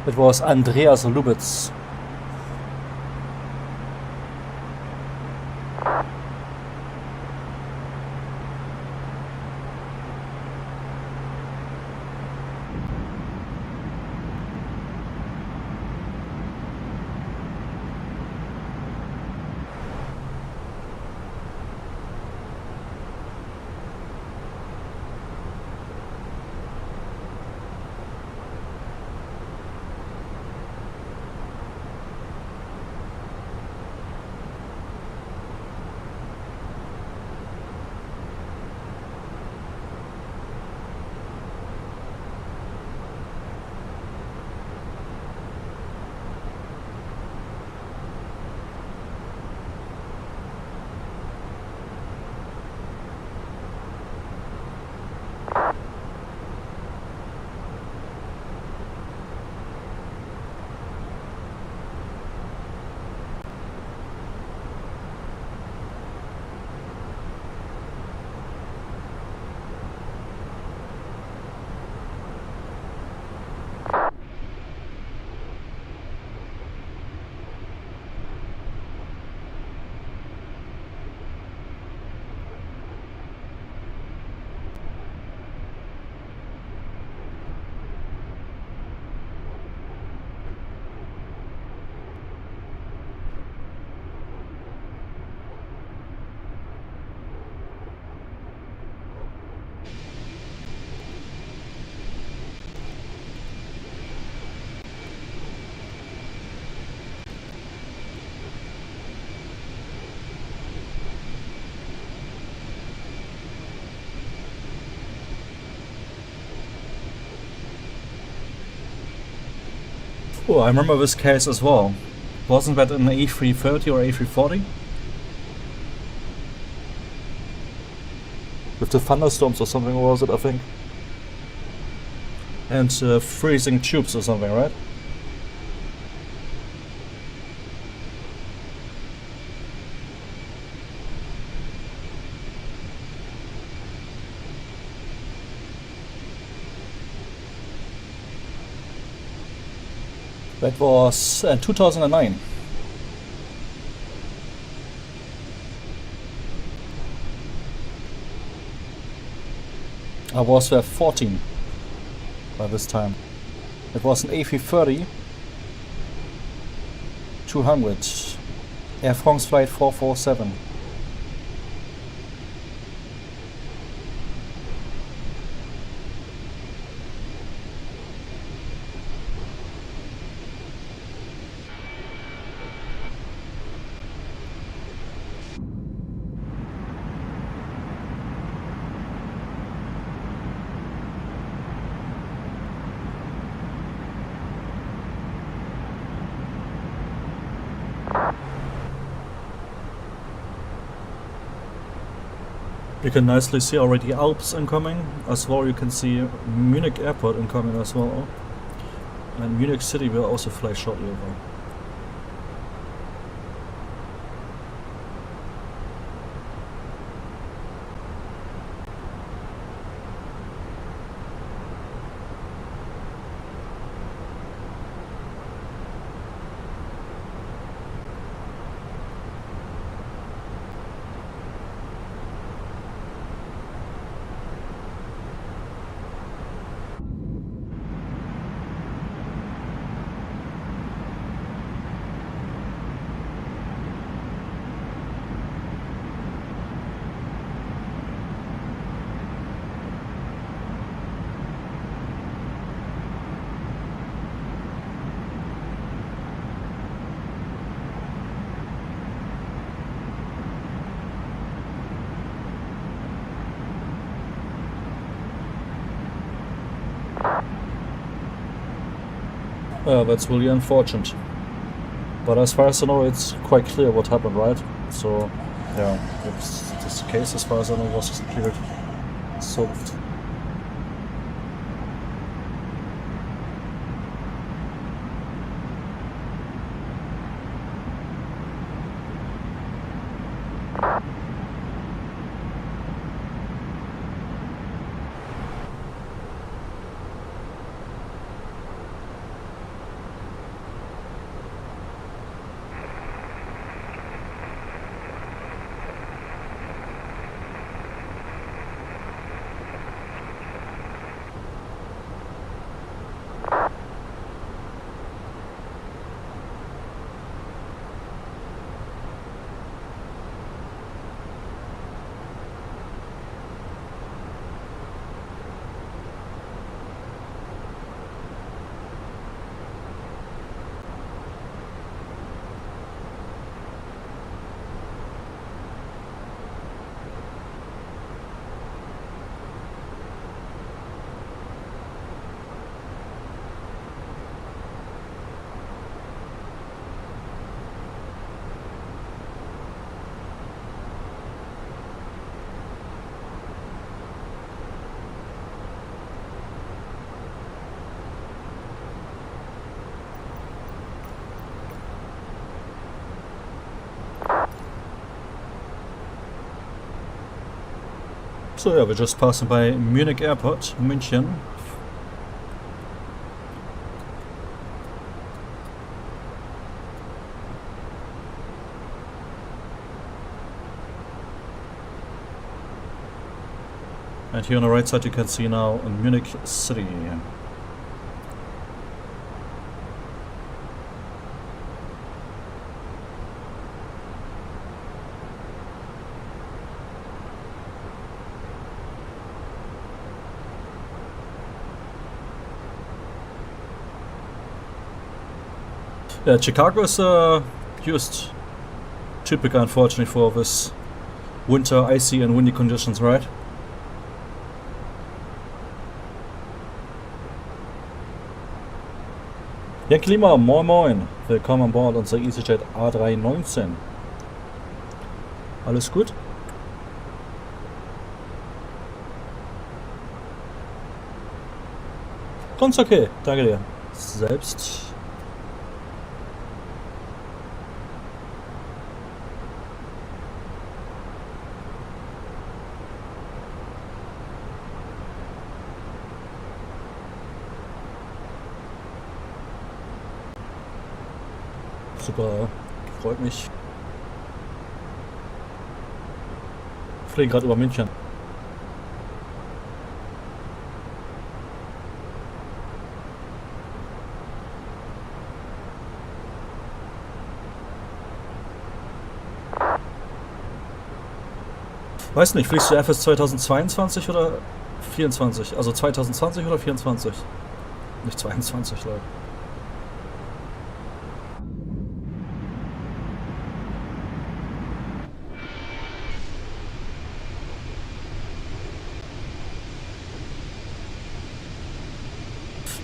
It was Andreas Lubitz. Oh, I remember this case as well. Wasn't that an A330 or A340? With the thunderstorms or something was it, I think? And freezing tubes or something, right? That was 2009. I was 14 by this time. It was an A330 200 Air France flight 447. You can nicely see already Alps incoming, as well you can see Munich airport incoming as well. And Munich city will also fly shortly over. That's really unfortunate. But as far as I know, it's quite clear what happened, right? So, yeah, this case, as far as I know, was cleared, solved. So yeah, we're just passing by Munich airport, München. And here on the right side you can see now Munich city. Yeah, Chicago is used typical, unfortunately, for this winter, icy and windy conditions, right? Ja, Klima, moin moin. Willkommen an Bord unserer Easyjet A319. Alles gut? Ganz okay, danke dir. Selbst. Super, freut mich. Ich fliege gerade über München. Weiß nicht, fliegst du FS 2022 oder 24? Also 2020 oder 24? Nicht 22, Leute.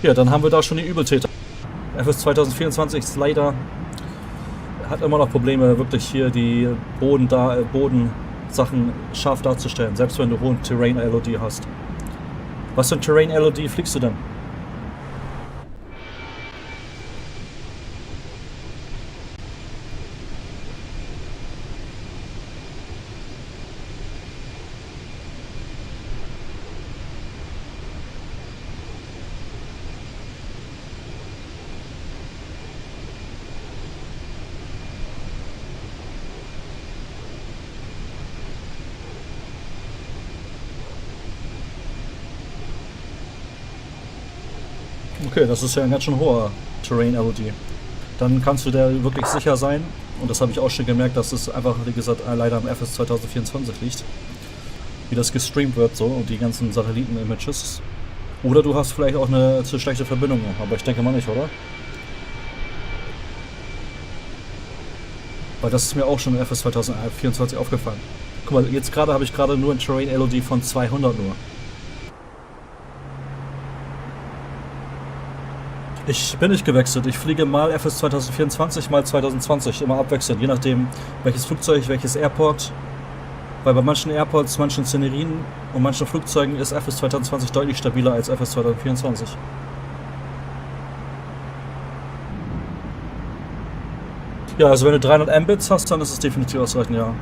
Ja, dann haben wir da schon die Übeltäter. FS 2024 ist leider, hat immer noch Probleme, wirklich hier die Bodensachen scharf darzustellen, selbst wenn du hohen Terrain-LOD hast. Was für ein Terrain-LOD fliegst du denn? Okay, das ist ja ein ganz schön hoher Terrain-LOD. Dann kannst du dir wirklich sicher sein, und das habe ich auch schon gemerkt, dass es einfach, wie gesagt, leider am FS 2024 liegt, wie das gestreamt wird so und die ganzen Satelliten-Images. Oder du hast vielleicht auch eine zu schlechte Verbindung, aber ich denke mal nicht, oder? Weil das ist mir auch schon im FS 2024 aufgefallen. Guck mal, jetzt gerade habe ich gerade nur ein Terrain-LOD von 200 nur. Ich bin nicht gewechselt. Ich fliege mal FS 2024, mal 2020, immer abwechselnd, je nachdem welches Flugzeug, welches Airport. Weil bei manchen Airports, manchen Szenerien und manchen Flugzeugen ist FS 2020 deutlich stabiler als FS 2024. Ja, also wenn du 300 Mbits hast, dann ist es definitiv ausreichend, ja.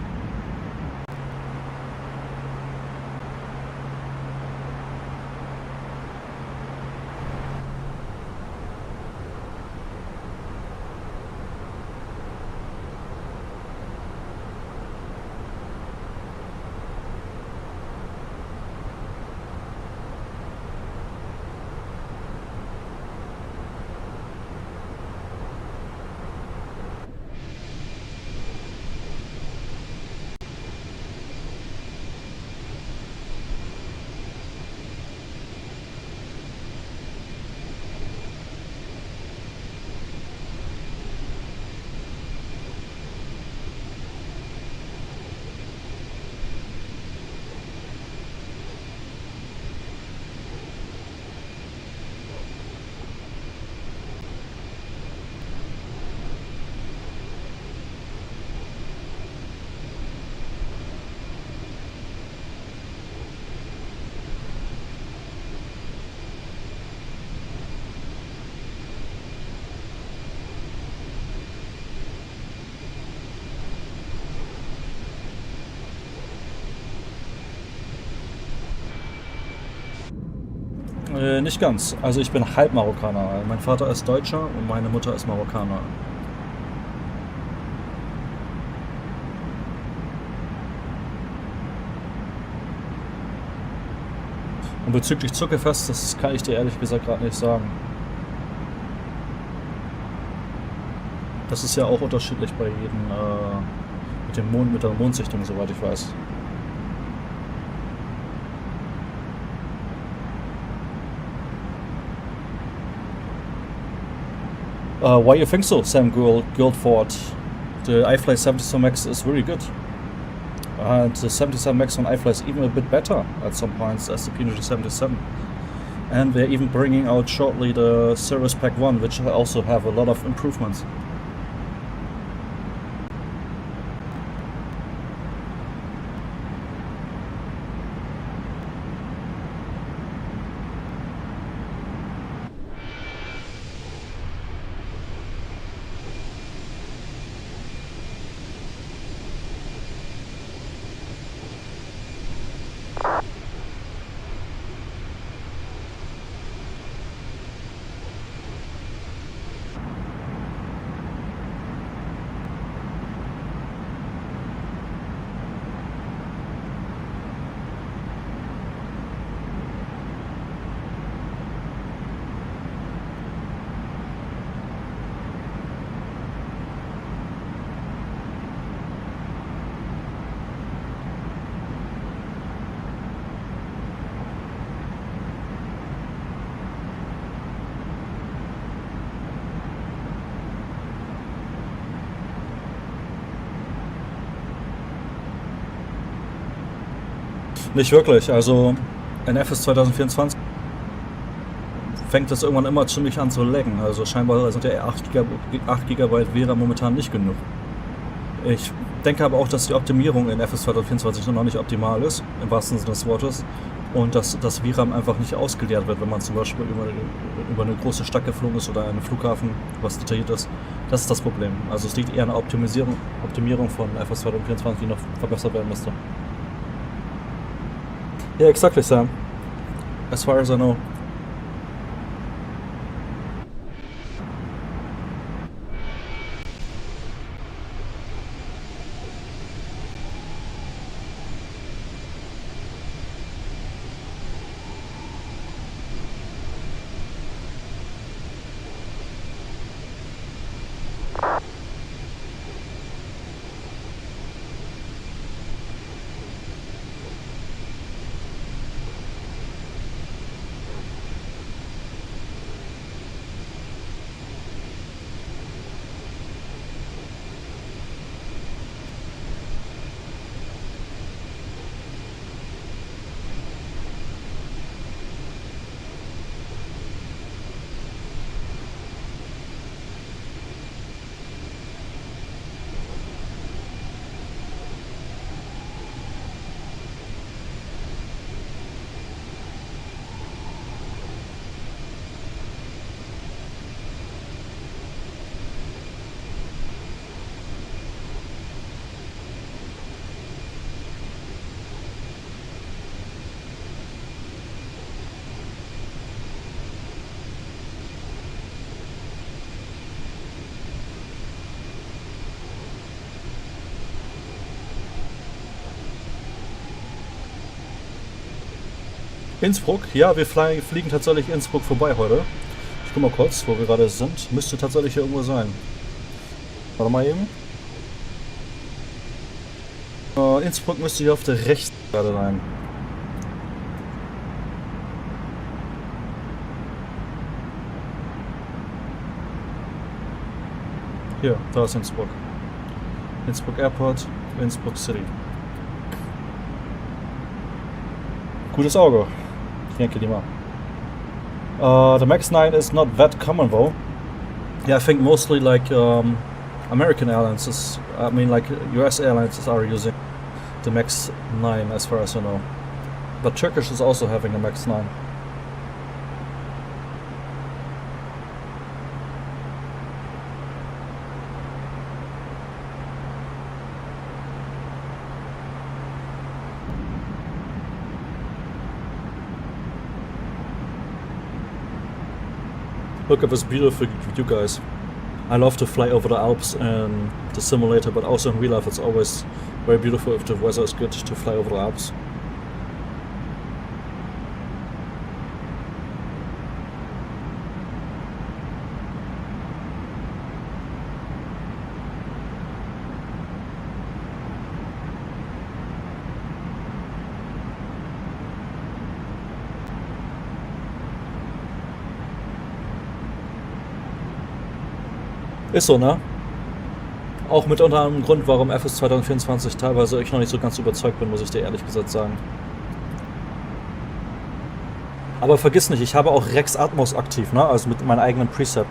Nicht ganz. Also ich bin halb Marokkaner. Mein Vater ist Deutscher und meine Mutter ist Marokkaner. Und bezüglich Zuckerfest, das kann ich dir ehrlich gesagt gerade nicht sagen. Das ist ja auch unterschiedlich bei jedem mit der Mondsichtung, soweit ich weiß. Why you think so, Sam Guildford? The iFly 77 Max is really good. And the 77 Max on iFly is even a bit better at some points as the PMDG 77. And they're even bringing out shortly the Service Pack 1, which also have a lot of improvements. Nicht wirklich, also in FS 2024 fängt das irgendwann immer ziemlich an zu laggen, also scheinbar sind ja 8 GB VRAM momentan nicht genug. Ich denke aber auch, dass die Optimierung in FS 2024 noch nicht optimal ist, im wahrsten Sinne des Wortes, und dass das VRAM einfach nicht ausgeleert wird, wenn man zum Beispiel über eine große Stadt geflogen ist oder einen Flughafen, was detailliert ist. Das ist das Problem. Also es liegt eher an der Optimierung von FS 2024, die noch verbessert werden müsste. Yeah, exactly, Sam. As far as I know. Innsbruck? Ja, wir fliegen tatsächlich Innsbruck vorbei heute. Ich guck mal kurz, wo wir gerade sind. Müsste tatsächlich hier irgendwo sein. Warte mal eben. Innsbruck müsste hier auf der rechten Seite sein. Hier, da ist Innsbruck. Innsbruck Airport, Innsbruck City. Gutes Auge. Ich denke die mal. The Max 9 is not that common though. Yeah, I think mostly like American airlines like US airlines are using the Max 9 as far as I know. But Turkish is also having a Max 9. Look at this beautiful view, guys. I love to fly over the Alps in the simulator, but also in real life it's always very beautiful if the weather is good to fly over the Alps. Ist so, ne? Auch mit unter anderem Grund, warum FS 2024 teilweise ich noch nicht so ganz überzeugt bin, muss ich dir ehrlich gesagt sagen. Aber vergiss nicht, ich habe auch Rex Atmos aktiv, ne? Also mit meinem eigenen Preset.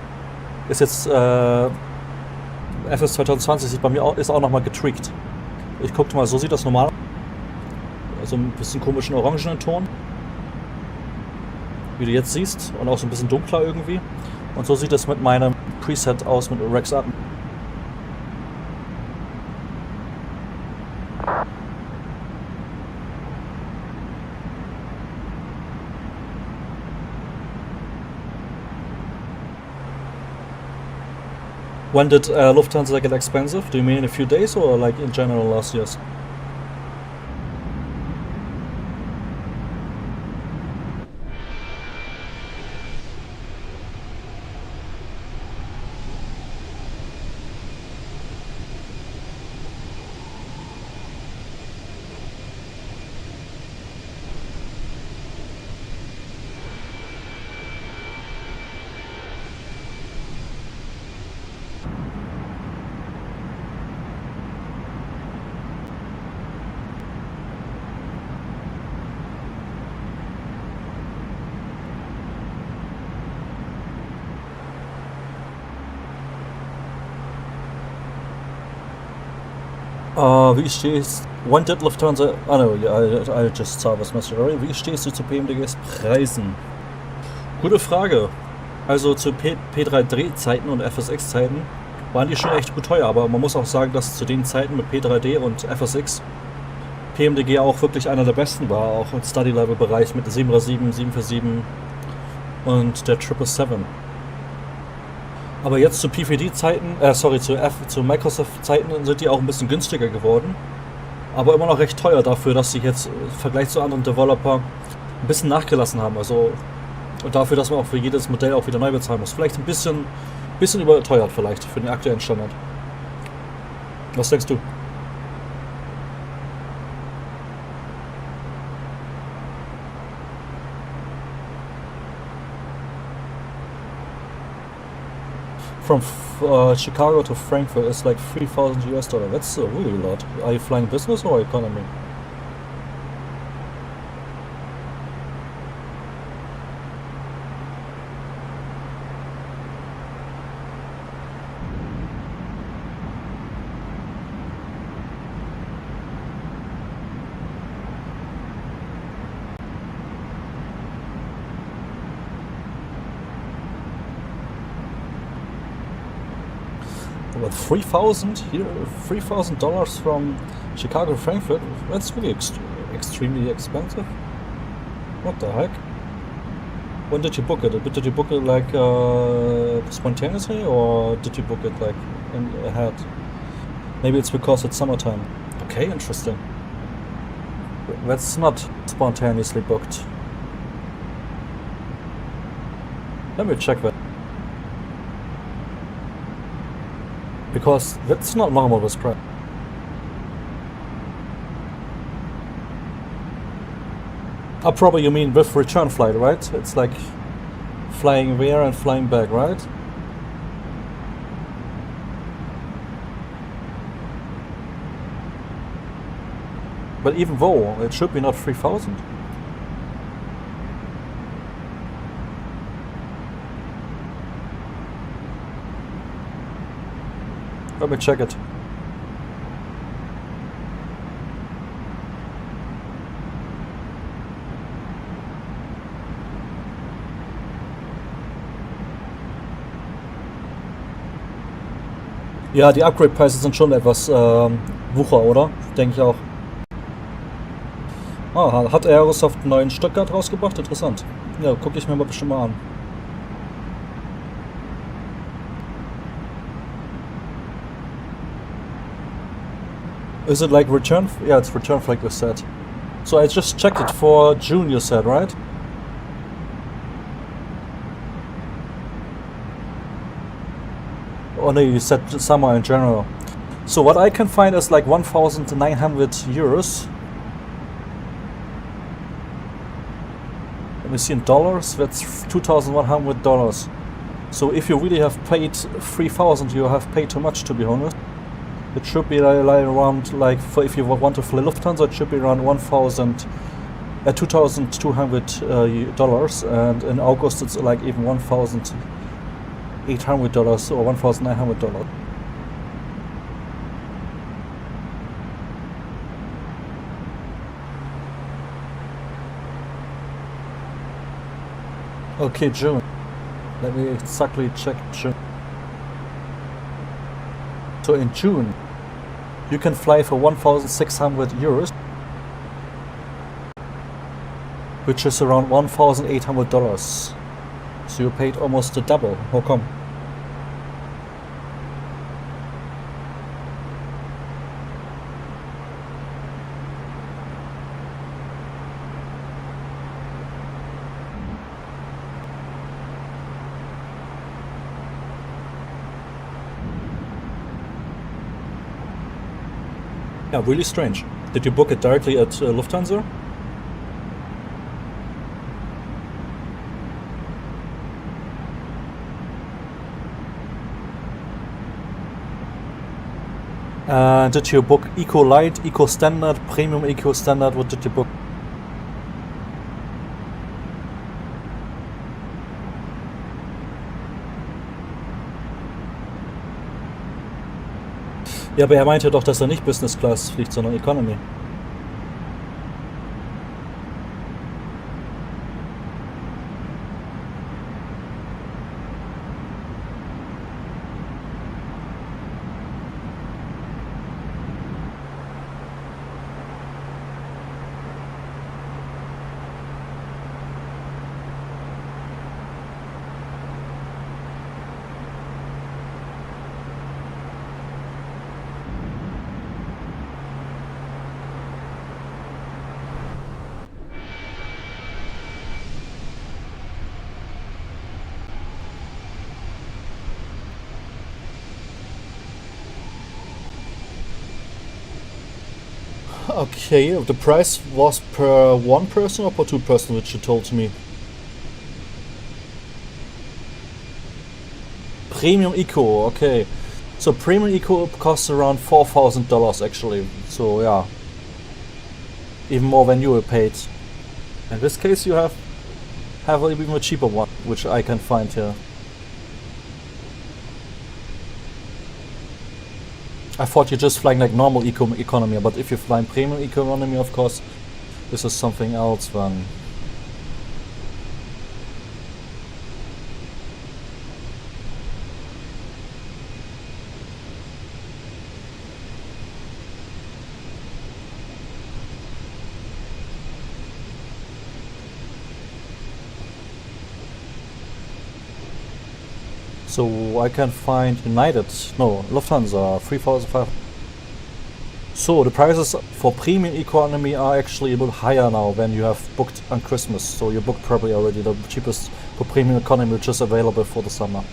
Ist jetzt FS2020 sieht bei mir auch, ist auch nochmal getrickt. Ich guckte mal, so sieht das normal aus. Also ein bisschen komischen orangenen Ton. Wie du jetzt siehst. Und auch so ein bisschen dunkler irgendwie. Und so sieht es mit meinem Preset aus mit Rex Atmos. When did Lufthansa get expensive? Do you mean in a few days or like in general last years? Wie stehst When did Lufthansa... Ah no, I just saw this message already. Wie stehst du zu PMDGs Preisen? Gute Frage. Also zu P3D-Zeiten und FSX-Zeiten waren die schon echt gut teuer, aber man muss auch sagen, dass zu den Zeiten mit P3D und FSX PMDG auch wirklich einer der besten war, auch im Study-Level-Bereich mit 737, 747 und der 777. Aber jetzt zu PVD-Zeiten, zu Microsoft-Zeiten sind die auch ein bisschen günstiger geworden. Aber immer noch recht teuer dafür, dass sie jetzt im Vergleich zu anderen Developer ein bisschen nachgelassen haben. Also und dafür, dass man auch für jedes Modell auch wieder neu bezahlen muss. Vielleicht ein bisschen überteuert vielleicht für den aktuellen Standard. Was denkst du? From Chicago to Frankfurt is like $3,000 US. That's really a lot. Are you flying business or economy? But $3,000 from Chicago to Frankfurt, that's really extremely expensive. What the heck? When did you book it? Did you book it like spontaneously, or did you book it like ahead? Maybe it's because it's summertime. Okay, interesting. That's not spontaneously booked. Let me check that. Because that's not normal with price. Probably you mean with return flight, right? It's like flying there and flying back, right? But even though, it should be not 3,000. Let me check it. Ja, die Upgrade-Preise sind schon etwas Wucher, oder? Denke ich auch. Ah, hat Aerosoft einen neuen Stuttgart rausgebracht? Interessant. Ja, gucke ich mir mal bestimmt mal an. Is it like return? Yeah, it's return flight you said. So I just checked it for June you said, right? Oh no, you said summer in general. So what I can find is like 1,900 euros. Let me see in dollars, that's $2,100. So if you really have paid 3,000, you have paid too much, to be honest. It should be like around, like, for if you want to fly Lufthansa, it should be around 1,000 at $2,200, and in August it's like even $1,800 or $1,900. Okay, June. Let me exactly check June. So in June, you can fly for €1,600, which is around $1,800. So you paid almost the double. How come? Yeah, really strange. Did you book it directly at Lufthansa? Did you book Eco Light, Eco Standard, Premium Eco Standard? What did you book? Ja, aber er meinte doch, dass er nicht Business Class fliegt, sondern Economy. Okay, the price was per one person or per two person, which you told me? Premium Eco, okay. So Premium Eco costs around $4,000 actually. So yeah, even more than you were paid. In this case, you have even a cheaper one, which I can find here. I thought you're just flying like normal economy, but if you're flying premium economy, of course, this is something else then. So I can find Lufthansa, 3,500. So the prices for premium economy are actually a bit higher now than you have booked on Christmas. So you booked probably already the cheapest for premium economy, which is available for the summer.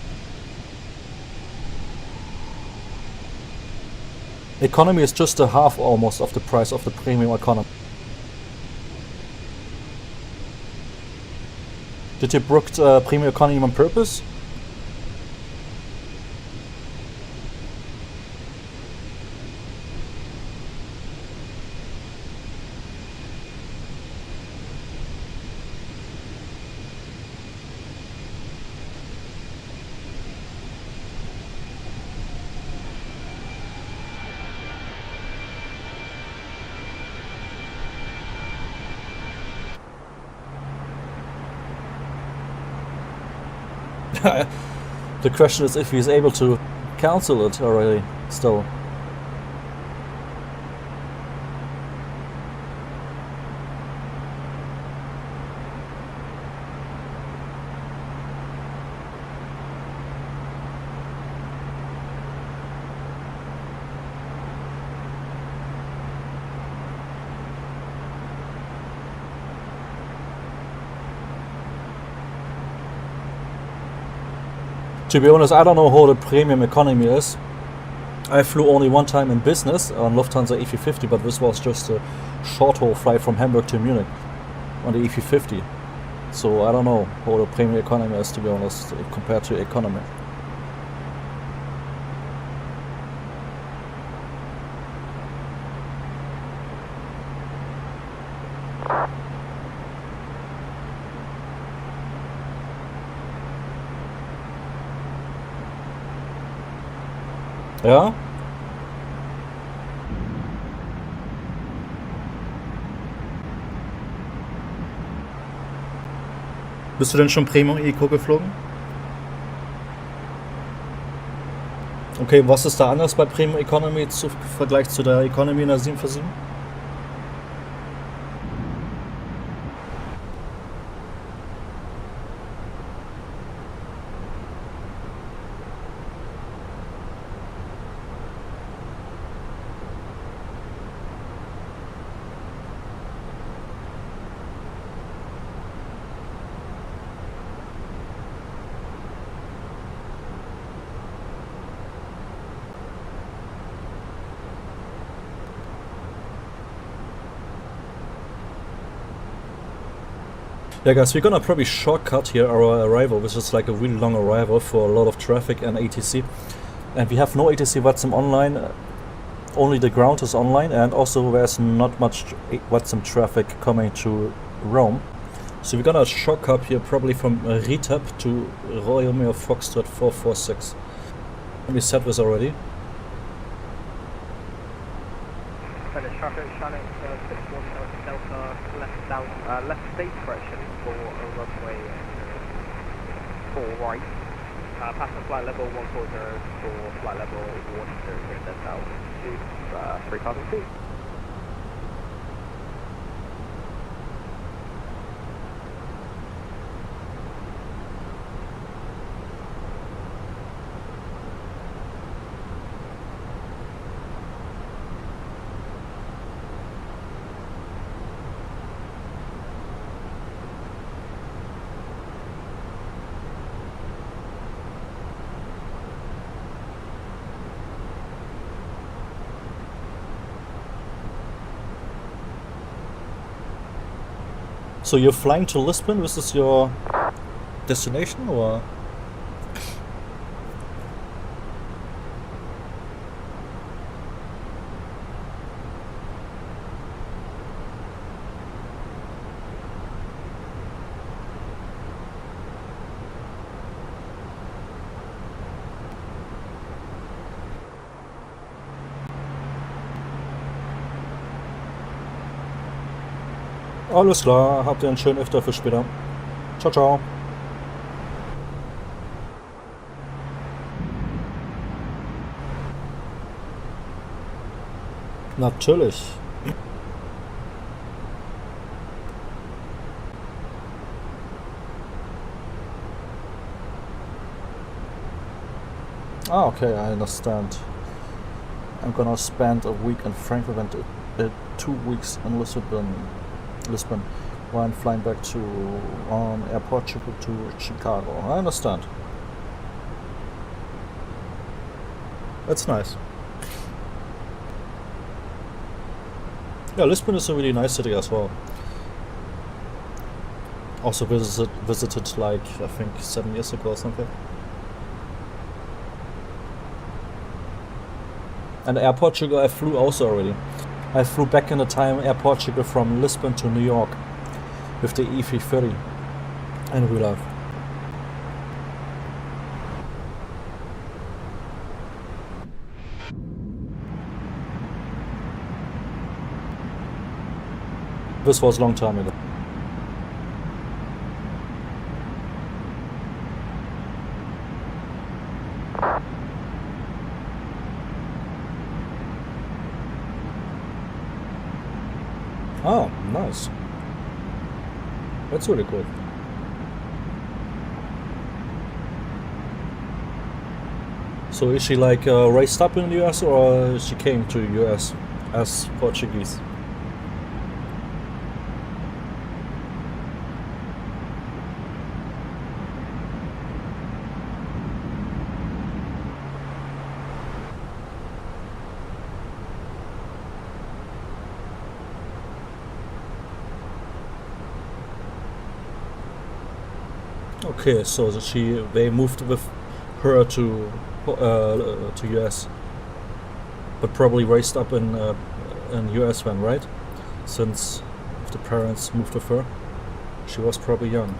Economy is just a half almost of the price of the premium economy. Did you book premium economy on purpose? The question is if he's able to cancel it already still. To be honest, I don't know how the premium economy is. I flew only one time in business on Lufthansa A350, but this was just a short-haul flight from Hamburg to Munich on the A350. So I don't know how the premium economy is, to be honest, compared to economy. Ja? Bist du denn schon Premium Eco geflogen? Okay, was ist da anders bei Premium Economy im Vergleich zu der Economy in der 747? Yeah guys, we're gonna probably shortcut here our arrival, which is like a really long arrival for a lot of traffic and ATC. And we have no ATC Flightsim online, only the ground is online, and also there's not much Flightsim traffic coming to Rome. So we're gonna shortcut here probably from Retap to Romeo Foxtrot 446. We set this already. Finish traffic, Shannon, 61 Delta, left stage correction for a runway 4 right. Pass on flight level 140 for flight level 100 that's altitude 3,000 feet. So you're flying to Lisbon? This is your destination, or? Alles klar, habt ihr einen schönen Öfter für später. Ciao, ciao. Natürlich. Ah, okay, I understand. I'm gonna spend a week in Frankfurt and 2 weeks in Lisbon, while I'm flying back to Air Portugal to Chicago. I understand. That's nice. Yeah, Lisbon is a really nice city as well. Also visited like, I think 7 years ago or something. And Air Portugal I flew also already. I flew back in the time Air Portugal from Lisbon to New York with the E330 in real life. This was a long time ago. Oh, nice. That's really cool. So is she like raised up in the US, or she came to US as Portuguese? Okay, so they moved with her to US, but probably raised up in US then, right? Since if the parents moved with her, she was probably young.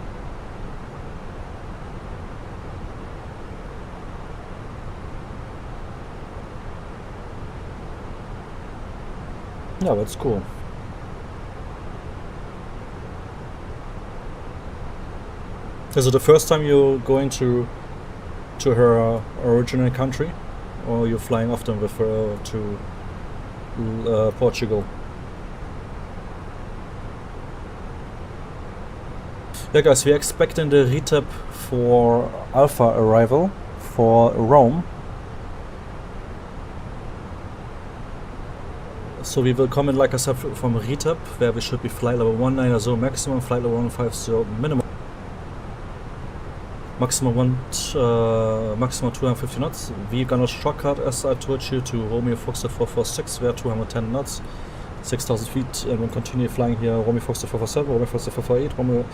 Yeah, that's cool. Is it the first time you're going to her original country, or you're flying often with her to Portugal? Yeah, guys, we're expecting the retap for Alpha arrival for Rome. So we will come in, like I said, from retap, where we should be flight level 190 maximum, flight level 150 minimum. Maximum 250 knots. We're gonna shortcut, as I told you, to Romeo Foxtrot 446, where 210 knots, 6,000 feet, and we'll continue flying here. Romeo Foxtrot 447, Romeo Foxtrot 448, Romeo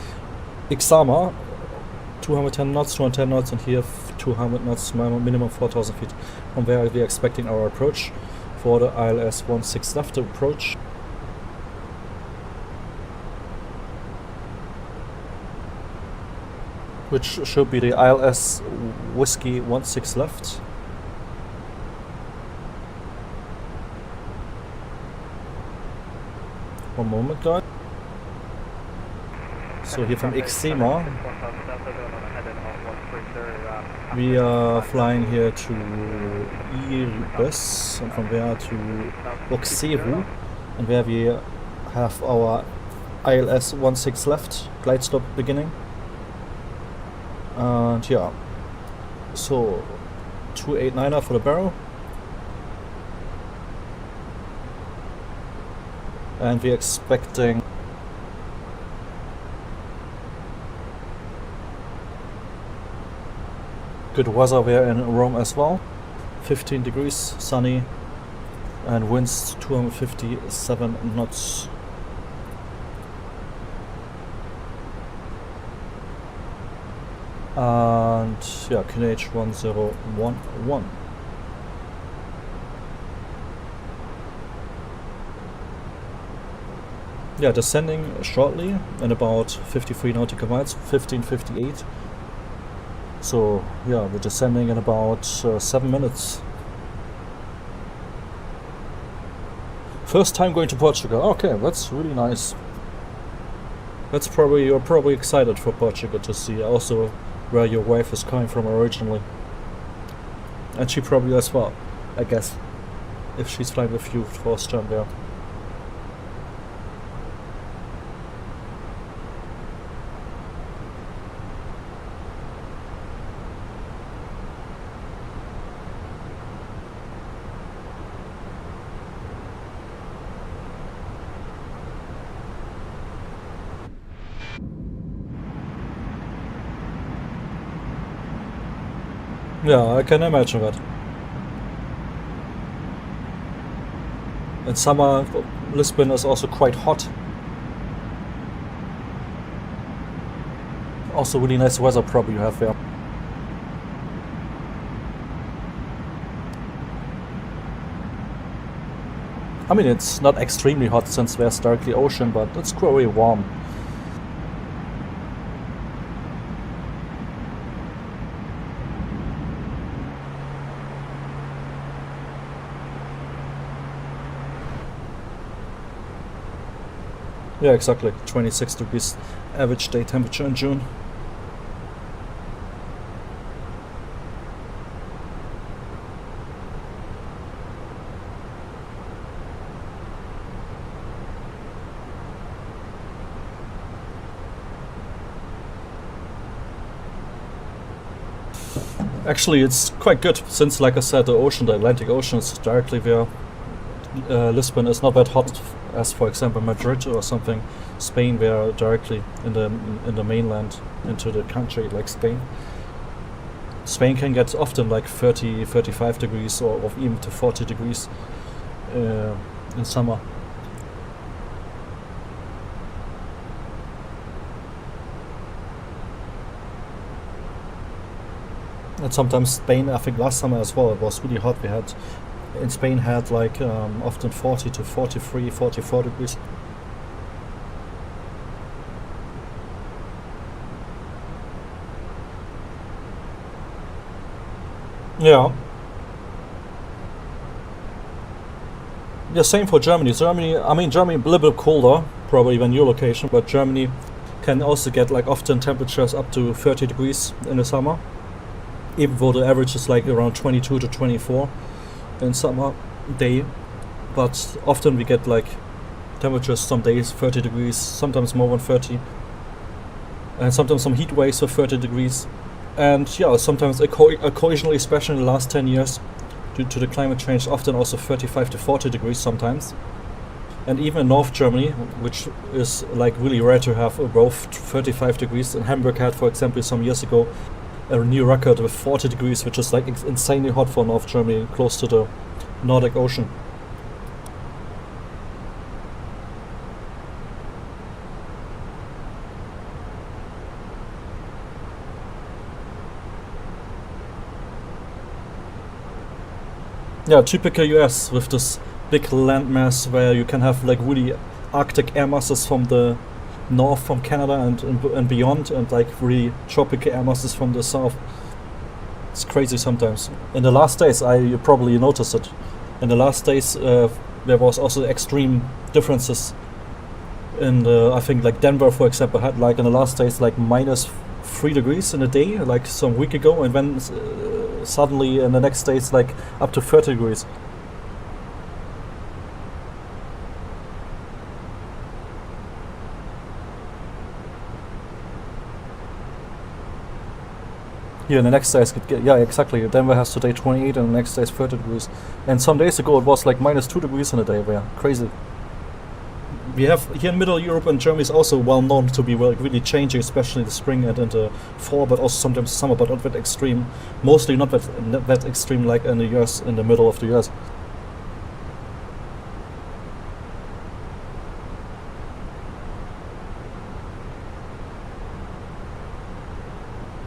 Xama, 210 knots, 210 knots, and here 200 knots, minimum 4,000 feet. From where we're expecting our approach for the ILS 16 left approach. Which should be the ILS Whiskey 16 left. One moment, guys. So here from Exema, we are flying here to Iris, and from there to Oxeru, and where we have our ILS 16 left, glide stop beginning. And yeah, so 289er for the barrel, and we're expecting good weather there in Rome as well. 15 degrees, sunny, and winds 257 knots. And yeah, QNH 1011. Yeah, descending shortly in about 53 nautical miles, 1558. So yeah, we're descending in about 7 minutes. First time going to Portugal. Okay, that's really nice. You're probably excited for Portugal to see also where your wife is coming from originally. And she probably as well, I guess, if she's flying with you first time there. Yeah, I can imagine that. In summer, Lisbon is also quite hot. Also really nice weather probably you have there. I mean, it's not extremely hot since there's directly ocean, but it's very warm. Yeah, exactly. 26 degrees average day temperature in June. Actually, it's quite good since, like I said, the Atlantic Ocean is directly there. Lisbon is not that hot as, for example, Madrid or something. Spain, we are directly in the mainland into the country, like Spain. Spain can get often like 30, 35 degrees or even to 40 degrees in summer. And sometimes Spain, I think last summer as well, it was really hot. We had in Spain had like often 40 to 43, 44 degrees. Yeah. Yeah, same for Germany. Germany, I mean, Germany a little bit colder, probably than your location, but Germany can also get like often temperatures up to 30 degrees in the summer, even though the average is like around 22 to 24 in summer day. But often we get like temperatures some days 30 degrees, sometimes more than 30, and sometimes some heat waves of 30 degrees. And yeah, sometimes occasionally, especially in the last 10 years, due to the climate change, often also 35 to 40 degrees sometimes. And even in North Germany, which is like really rare to have above 35 degrees. And Hamburg had, for example, some years ago a new record with 40 degrees, which is like insanely hot for North Germany, close to the Nordic Ocean. Yeah, typical US with this big landmass where you can have like really Arctic air masses from the north, from Canada and beyond, and like really tropical air masses from the south. It's crazy sometimes. In the last days, you probably noticed it. In the last days, there was also extreme differences. In I think like Denver, for example, had like in the last days like -3 degrees in a day, like some week ago, and then suddenly in the next days like up to 30 degrees. Here in the next days, yeah, exactly. Denver has today 28 and the next day is 30 degrees. And some days ago it was like -2 degrees in a day. Yeah, crazy. We have here in Middle Europe, and Germany is also well known to be really changing, especially in the spring and in the fall, but also sometimes summer, but not that extreme. Mostly not that extreme like in the US, in the middle of the US.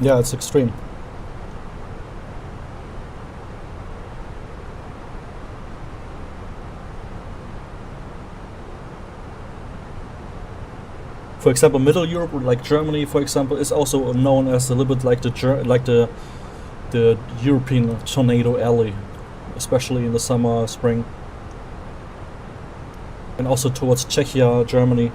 Yeah, it's extreme. For example, Middle Europe, like Germany, for example, is also known as a little bit like the European tornado alley, especially in the summer, spring, and also towards Czechia, Germany.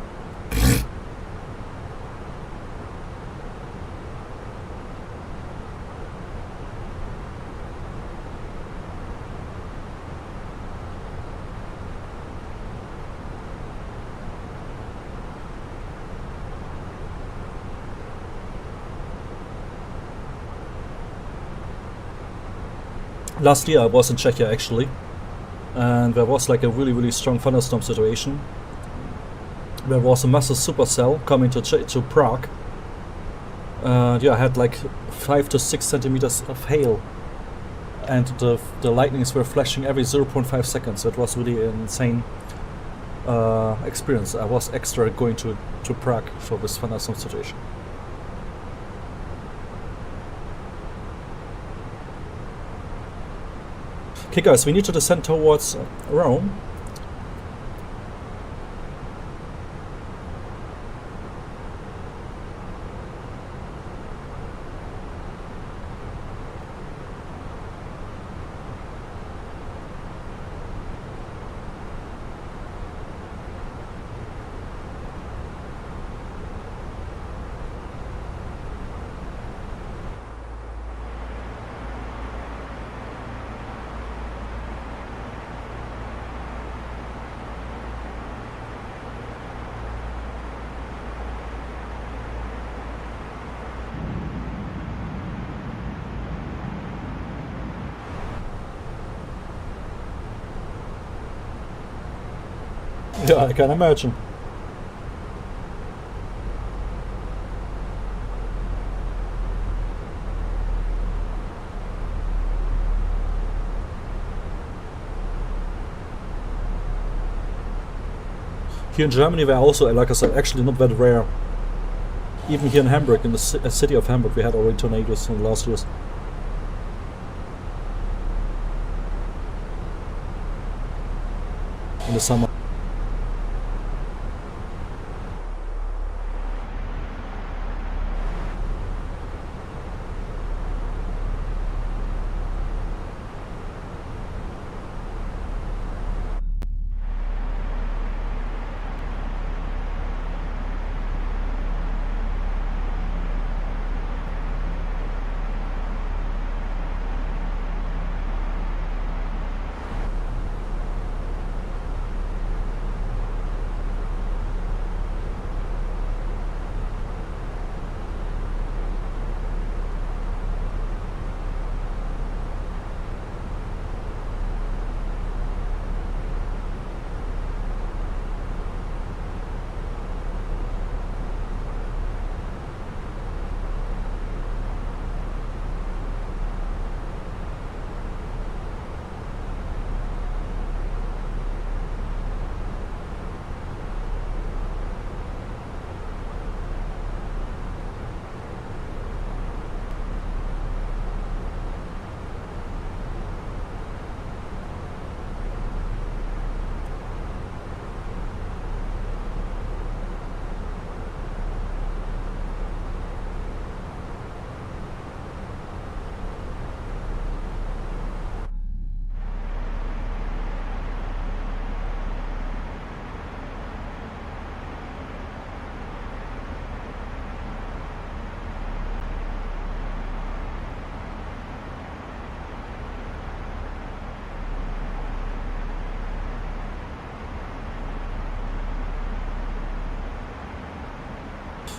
Last year I was in Czechia actually, and there was like a really strong thunderstorm situation. There was a massive supercell coming to Prague. Yeah, I had like 5 to 6 centimeters of hail, and the lightnings were flashing every 0.5 seconds. It was really an insane experience. I was extra going to Prague for this thunderstorm situation. Okay guys, we need to descend towards Rome. Yeah, I can imagine. Here in Germany, we're also, like I said, actually not that rare. Even here in Hamburg, in the city of Hamburg, we had already tornadoes in the last years. In the summer.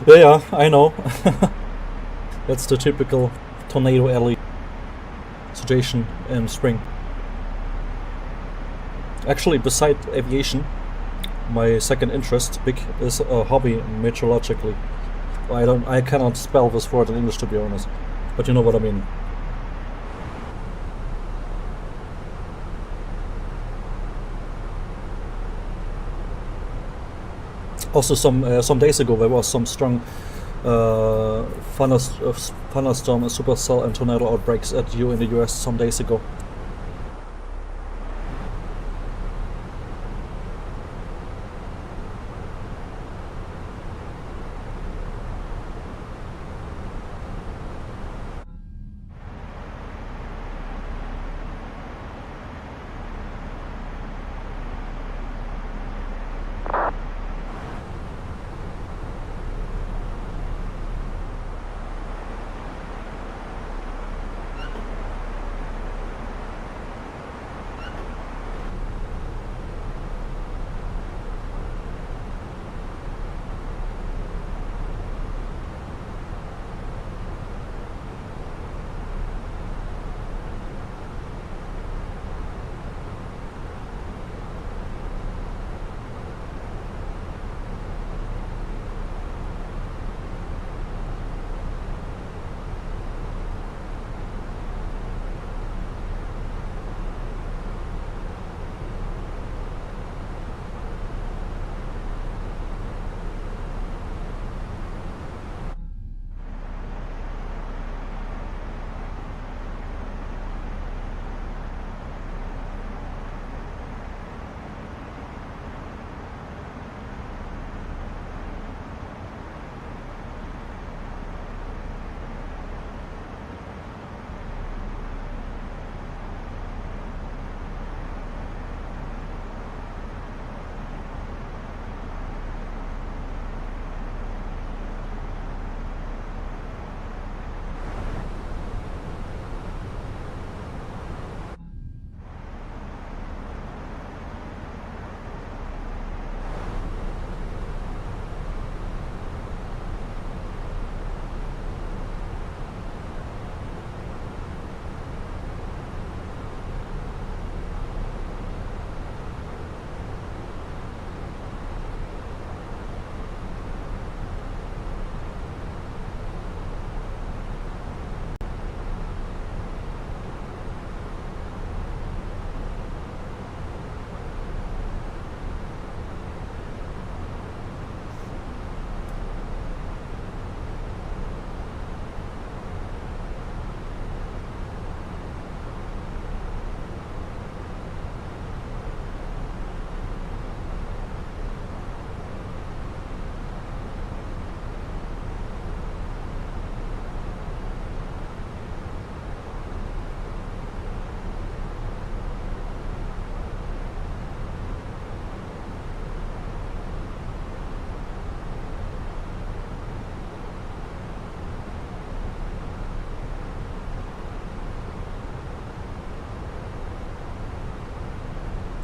Yeah, I know. That's the typical tornado alley situation in spring. Actually, beside aviation, my second interest, big, is a hobby meteorologically. I cannot spell this word in English, to be honest, but you know what I mean. Also, some days ago there was some strong thunderstorm, supercell, and tornado outbreaks in the US some days ago.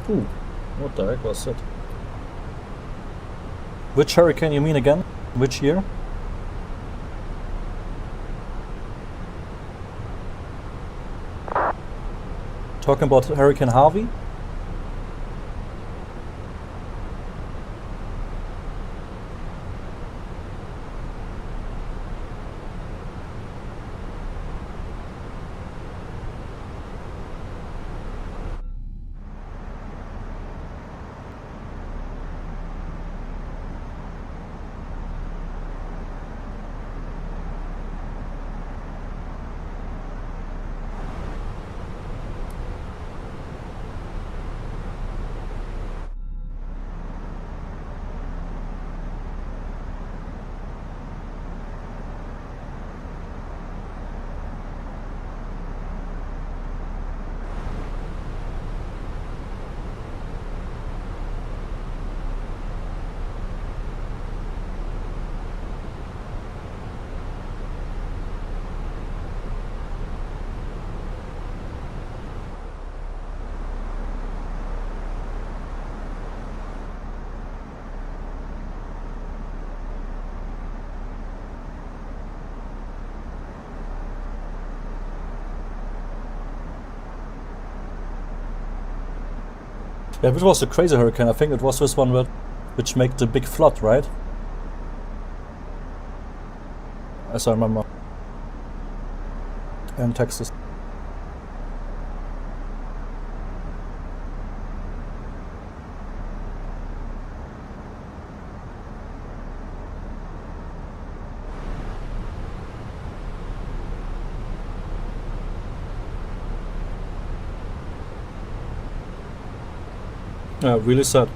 Ooh, what the heck was that? Which hurricane you mean again? Which year? Talking about Hurricane Harvey? Yeah, which was the crazy hurricane? I think it was this one which made the big flood, right? As I remember. In Texas. Yeah, really sad.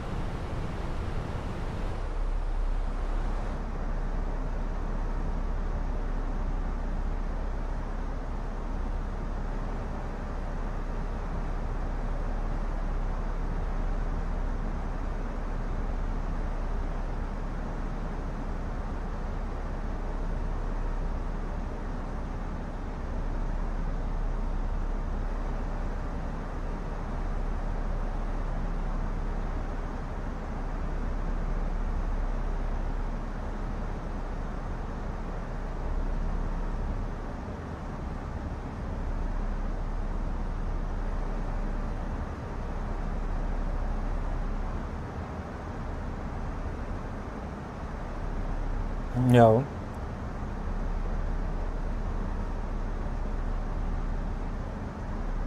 Yeah.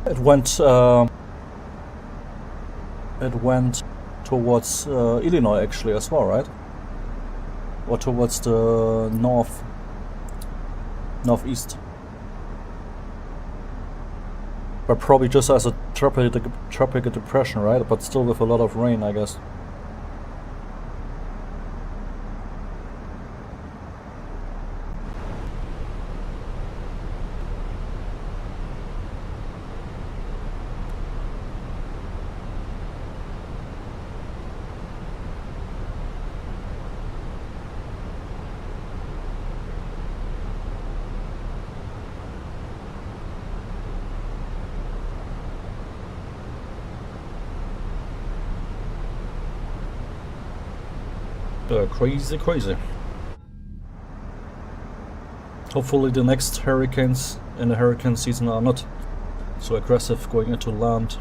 It went towards Illinois actually as well, right? Or towards the northeast. But probably just as a tropical depression, right? But still with a lot of rain, I guess. Crazy. Hopefully the next hurricanes in the hurricane season are not so aggressive going into land.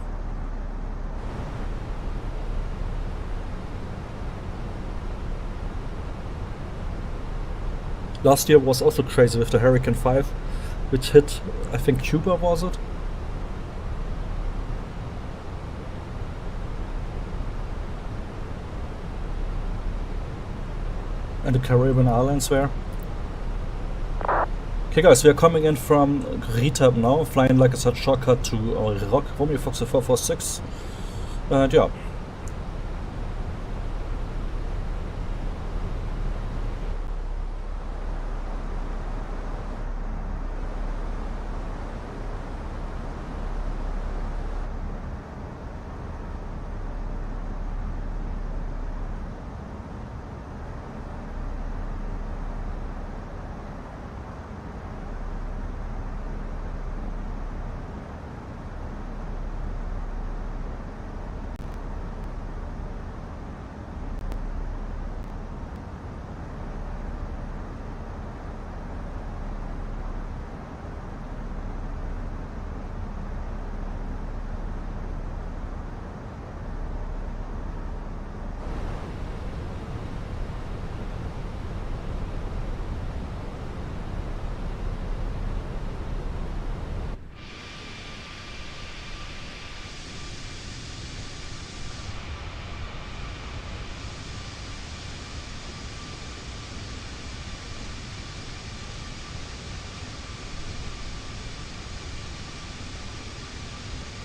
Last year was also crazy with the Hurricane 5, which hit, I think, Cuba, was it? And the Caribbean islands were. Okay guys, we are coming in from Ritab now, flying like I said shortcut to Rock, Romeo Foxtrot 446. And yeah.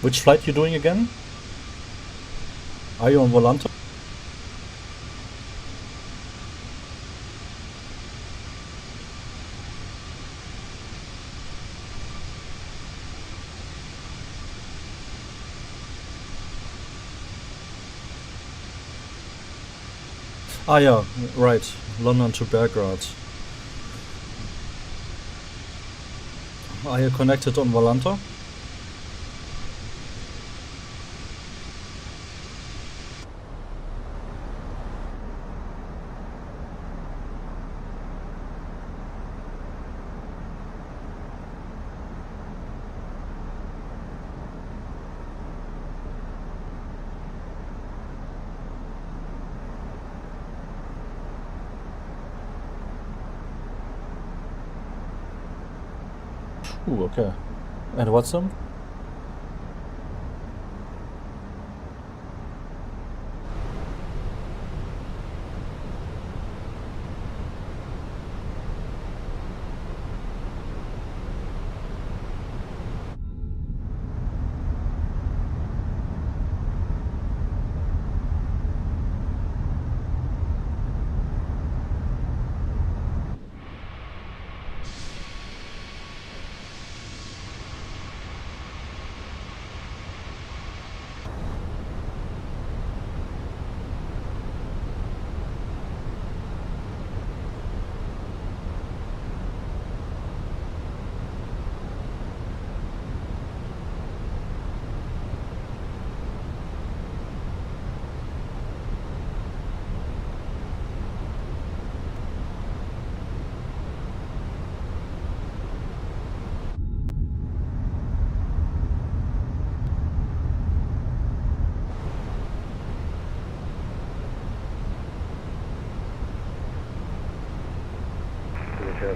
Which flight you doing again? Are you on Volante? Ah yeah, right. London to Belgrade. Are you connected on Volante? Ooh, okay. And what's them?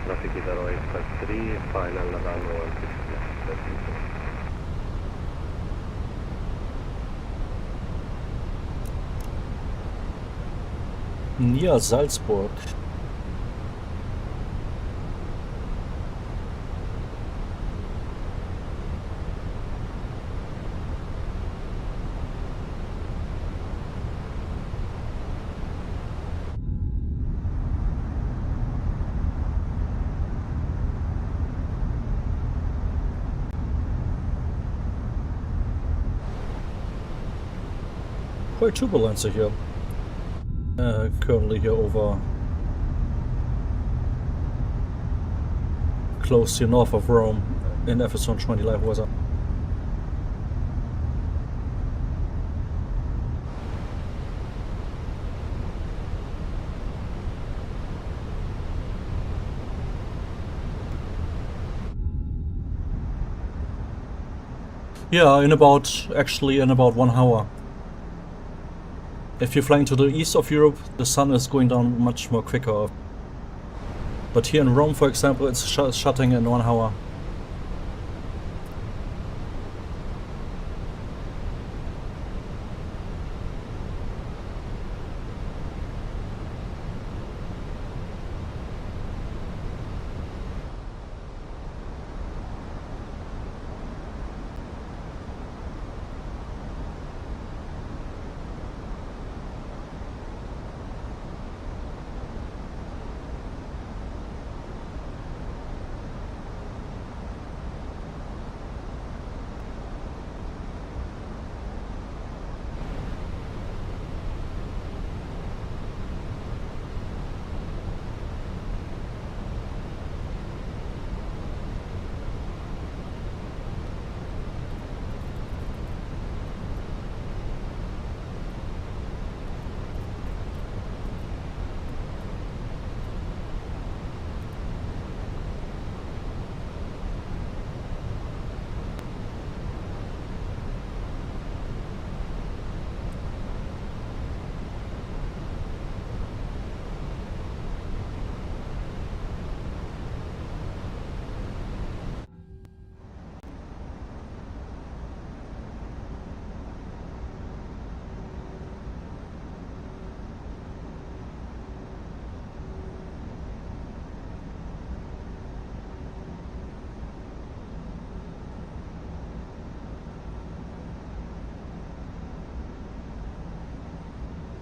Traffic is around 3, final runway 16. Near Salzburg. Quite turbulence here. Currently here over close to north of Rome in MFS2020 live weather. Yeah, in about 1 hour. If you're flying to the east of Europe, the sun is going down much more quicker. But here in Rome, for example, it's shutting in 1 hour.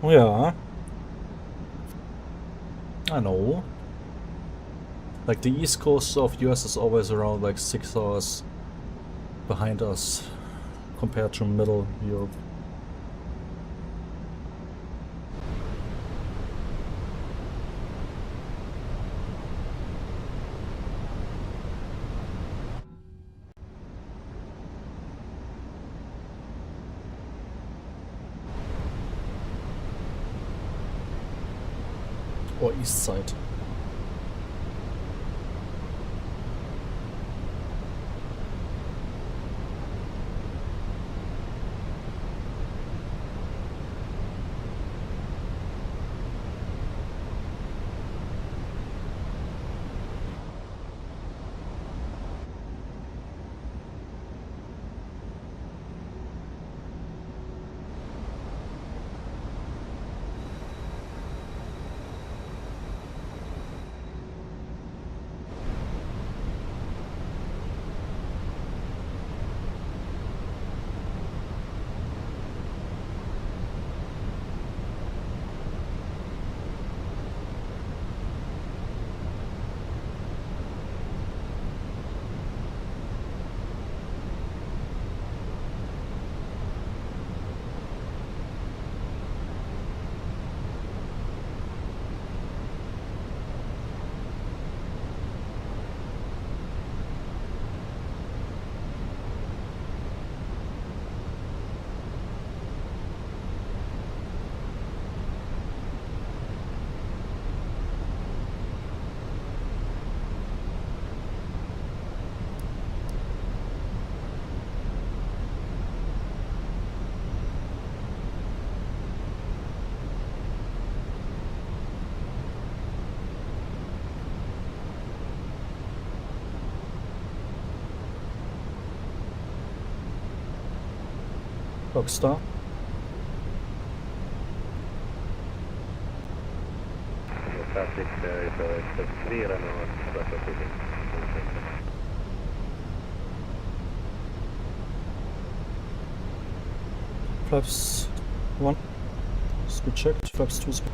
Yeah, I know. Like the east coast of US is always around like 6 hours behind us compared to middle Europe. Or east side. Rockstar. Traffic is clear and Flaps 1, speed checked, flaps 2 speed.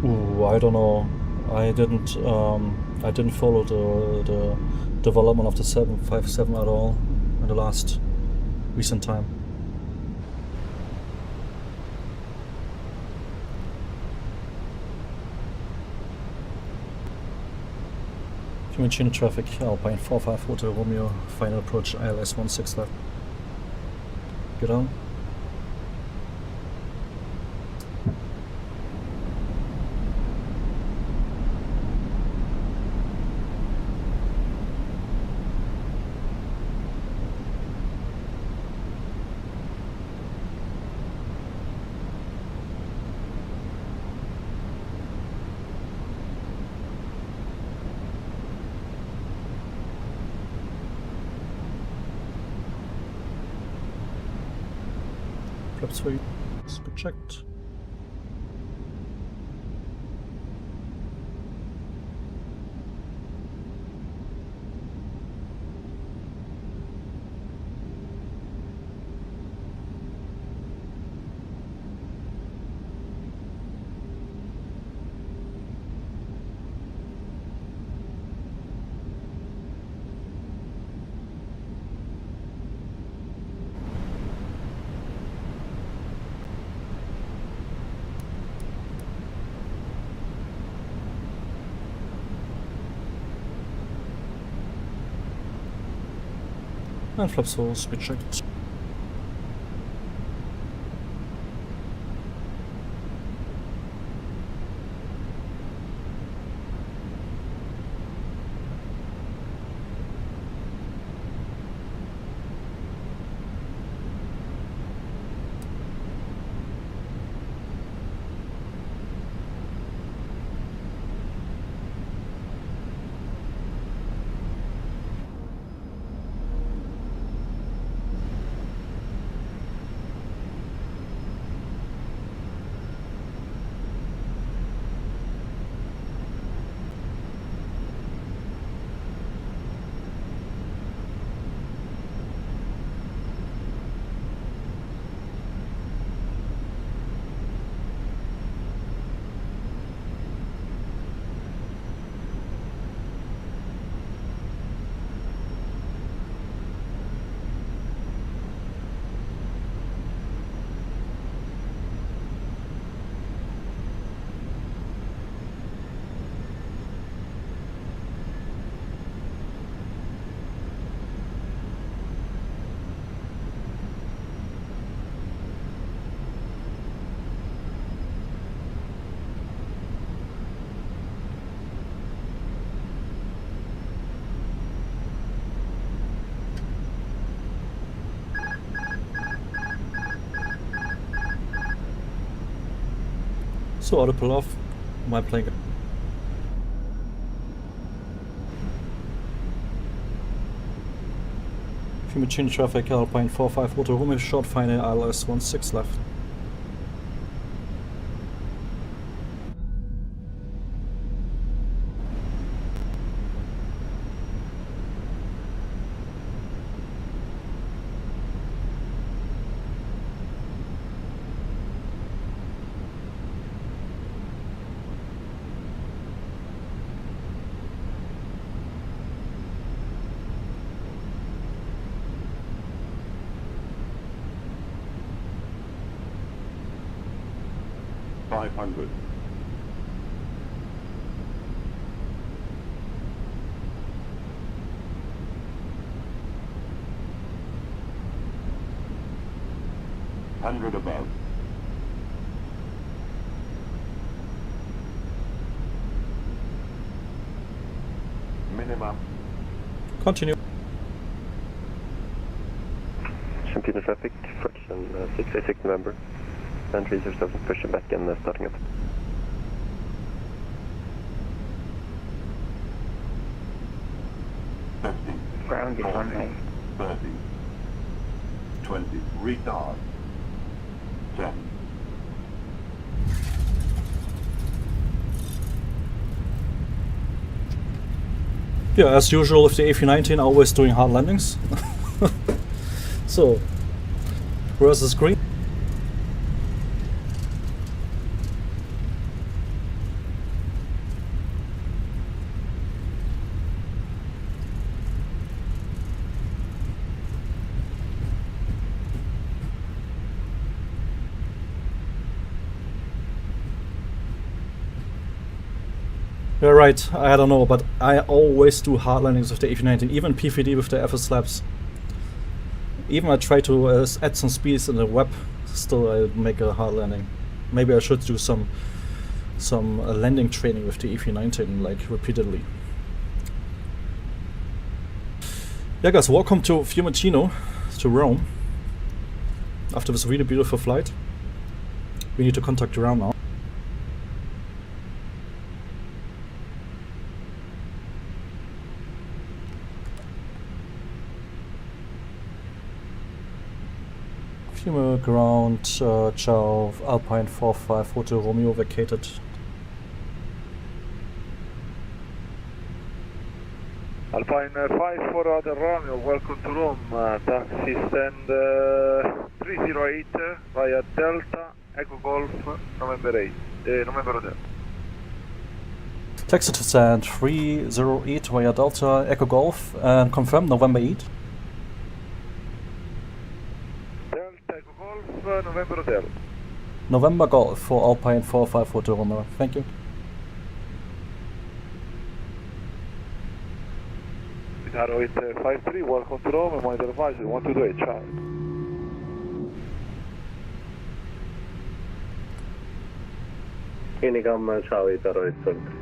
Ooh, I don't know. I didn't follow the development of the 757 at all in the last recent time. Fuimincino traffic, Alpine 45 Hotel Romeo, final approach ILS 16 left. Get on. Flaps 3, speed checked. And flaps 4, speed checked. So auto pull off, my plane. Fuimincino traffic, Alpine 45 Hotel Romeo, short final ILS 16 left. Above. Minimum. Continue. Champino traffic, fraction 686 November. Entries yourself and push it back and starting up. Ground is 40, runway. 30, 20, retard, 10. Yeah, as usual with the A319, always doing hard landings. So, where's the screen? Yeah, right, I don't know, but I always do hard landings with the A319, even PVD with the FS slabs. Even I try to add some speeds in the web, still I make a hard landing. Maybe I should do some landing training with the A319, like repeatedly. Yeah guys, welcome to Fiumicino, to Rome. After this really beautiful flight. We need to contact ground now. Fiume ground, ciao, Alpine 45, Hotel Romeo vacated. Alpine 5 for Hotel Romeo, welcome to Rome, taxi stand 308 via Delta, Echo Golf, November 8, November Hotel. Taxi to stand 308 via Delta, Echo Golf, and confirm November 8. Delta, Echo Golf, November Hotel. November Golf for Alpine 45 Hotel Romeo. Thank you. Guitar 853, welcome to Rome, monitor advisory 1228, ciao. Unicom, ciao, Guitar 823.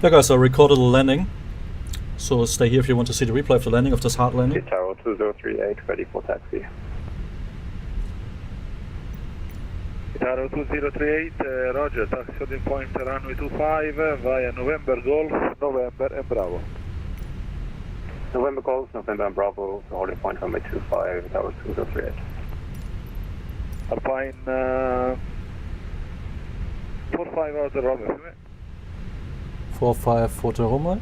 Yeah guys, I recorded the landing, so stay here if you want to see the replay of the landing, of this hard landing. Tower 2038, ready for taxi. Guitar 2038, roger, taxi holding point runway 25 via November Golf, November and Bravo. November Golf, November and Bravo, holding point runway 25, Tower 2038. Alpine 45 out the Romeo. 45 Hotel Romeo.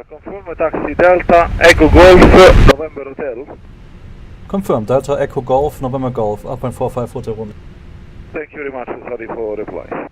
Confirm taxi Delta, Echo Golf, November Hotel. Confirmed, Delta Echo Golf, November Golf, Alpine 45 Hotel Romeo. Thank you very much, sorry for reply.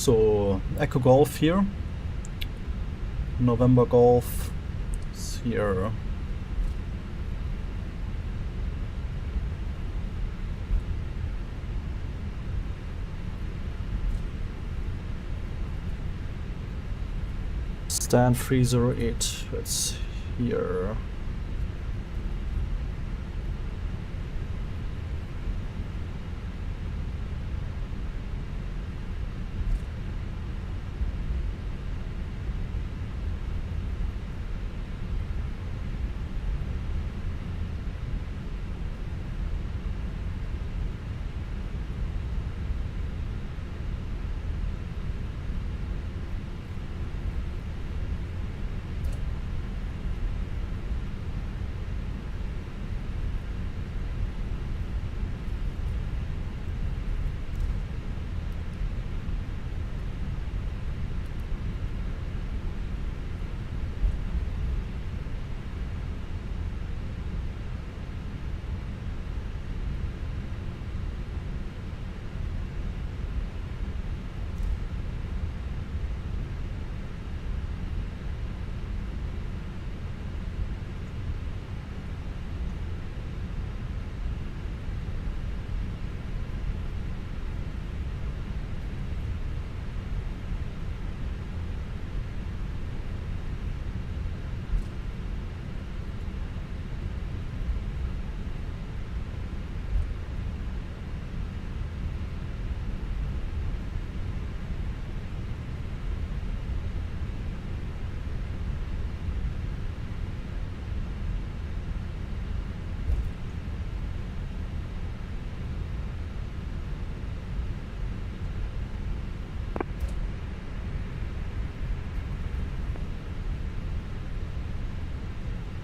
So Echo Golf here, November Golf is here. Stand 308, it's here.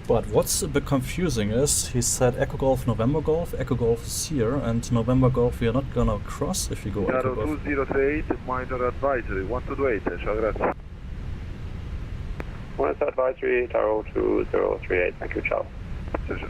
But what's a bit confusing is he said Echo Golf, November Golf. Echo Golf is here, and November Golf we are not gonna cross if you go Echo Golf. 2038, minor advisory, 1228, ciao, grazie. Monitor advisory, Tower 2038, thank you, ciao. Ciao, ciao.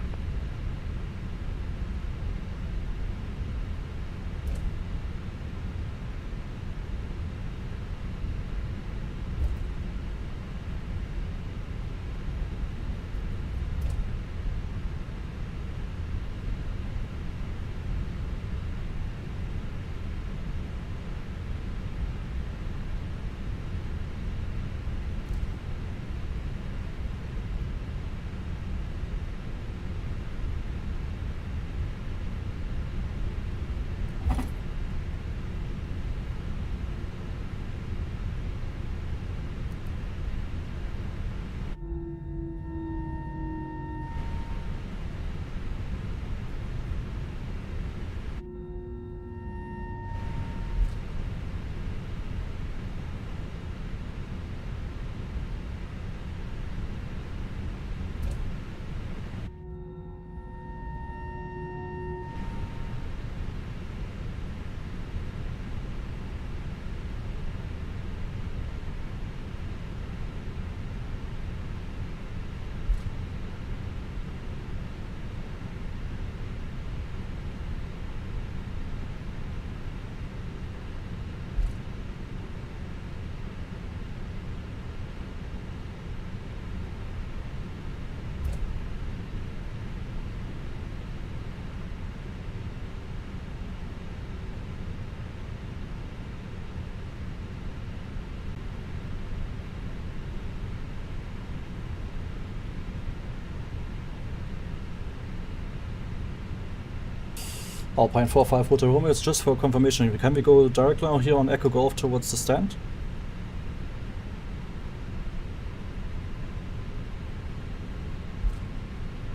Alpine 45 Hotel Romeo, it's just for confirmation. Can we go directly now here on Echo Golf towards the stand?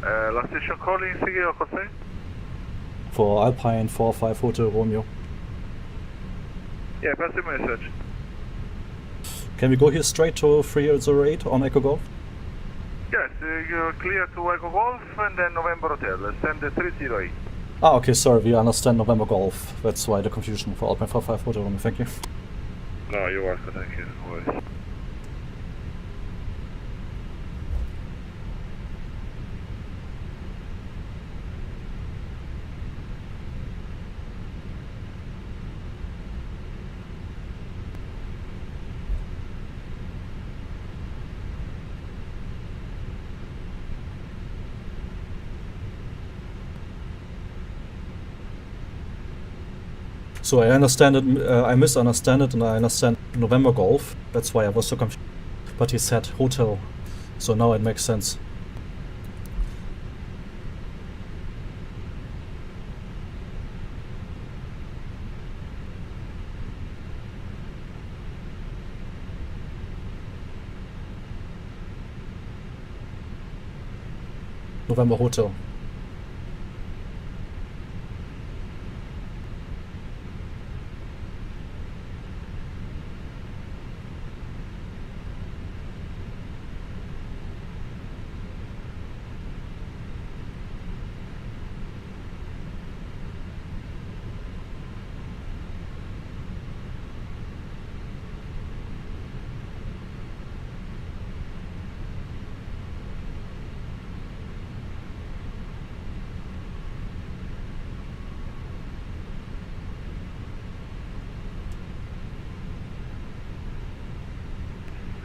La station calling, Sigil, cos'è? For Alpine 45 Hotel Romeo. Yeah, pass the message. Can we go here straight to 308 on Echo Golf? Yes, you're clear to Echo Golf and then November Hotel, send the 308. Ah, okay, sorry, we understand November Golf. That's why the confusion for Alpine 45 Hotel Romeo. Thank you. No, you're welcome, thank you. No worries. So I understand it, I misunderstand it, and I understand November Golf. That's why I was so confused. But he said hotel, so now it makes sense. November Hotel.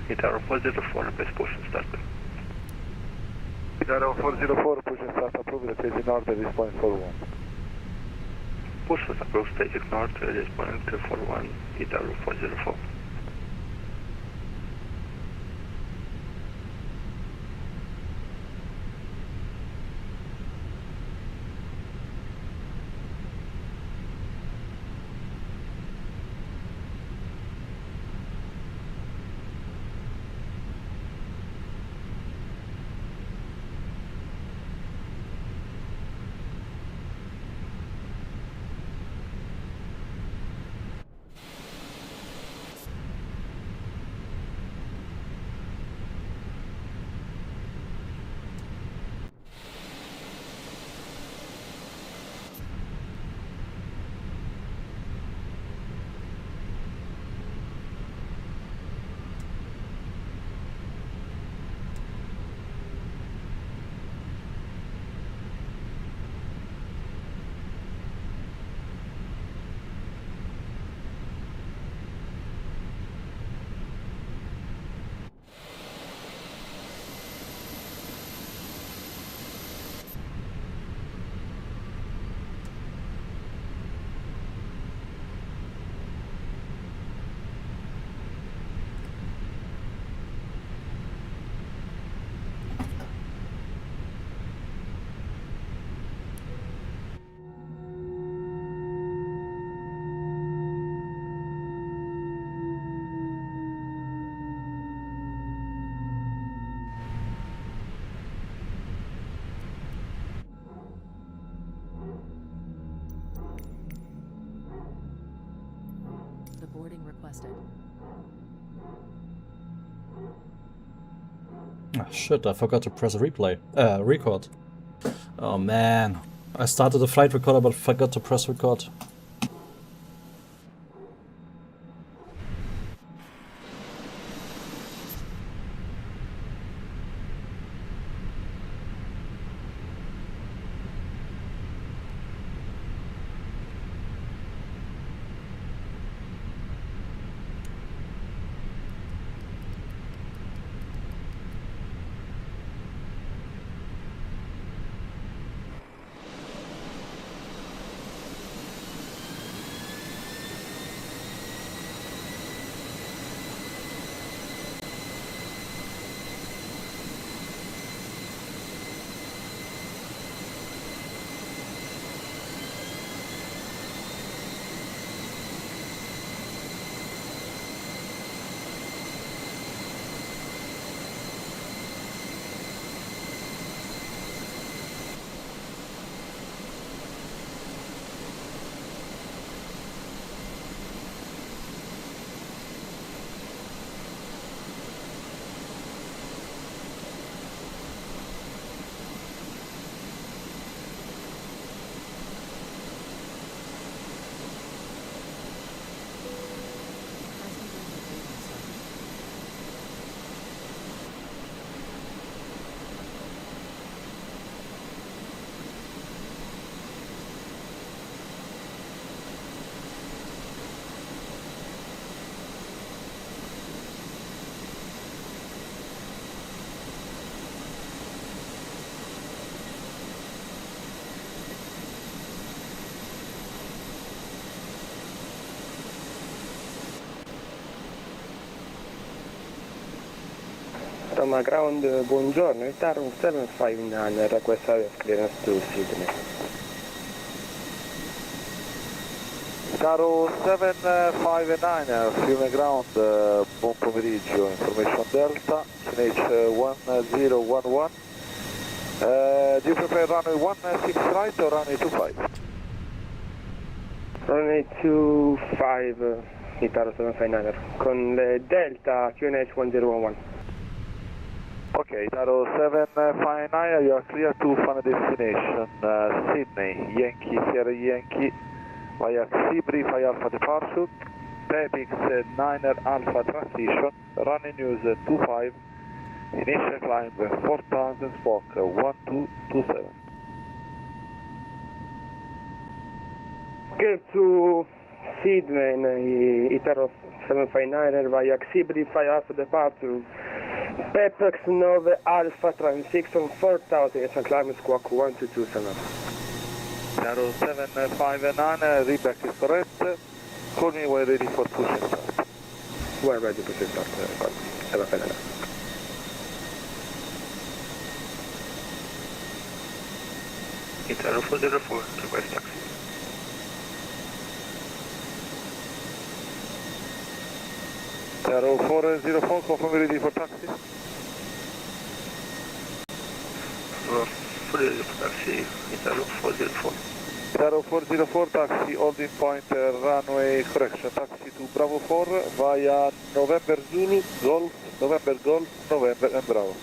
Guitar 404, base push and start. Guitar 404, push and start approved, the stage north at this point 41. Push was approved, stage north at this point 41, Guitar 404. The boarding requested. Ah, shit, I forgot to press replay. Record. Oh man. I started the flight recorder but forgot to press record. From ground, buongiorno, Itaro 759, request service clearance to Sydney. Itaro 759, Fiume ground, buon pomeriggio, information Delta, CNH 1011. Do you prefer runway 16 right or runway 25? Runway 25, Itaro 759, con le Delta QNH 1011. Okay, Itaro 759, you are clear to final destination, Sydney, Yankee, Sierra Yankee, via GIbraltar Alpha departure, Pepix 9er Alpha transition, running news 25, initial climb 4000, spock 1227. Get to Sydney, Itaro 759 via GIbraltar Alpha departure, Pepix 9 Alpha transition 4000, initial climb squawk 1227. Itaro 759, readback is correct. Call me when ready for push and start. We're ready to push and start, 759. Itaro 404, request taxi. Itaro 404, confirm ready for taxi. Taxi, Itaro 404. Itaro 404, taxi, holding point, runway correction, taxi to Bravo 4 via November Zulu, Golf, November Golf, November and Bravo.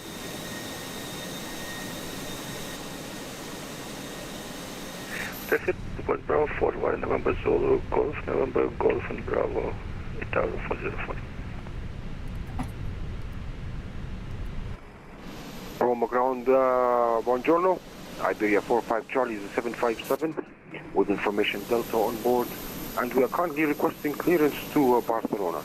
Taxi to point Bravo 4 via November Zulu, Golf, November Golf and Bravo, Itaro 404. Rome ground, buongiorno. Iberia 45 Charlie is a 757 with information Delta on board, and we are currently requesting clearance to Barcelona.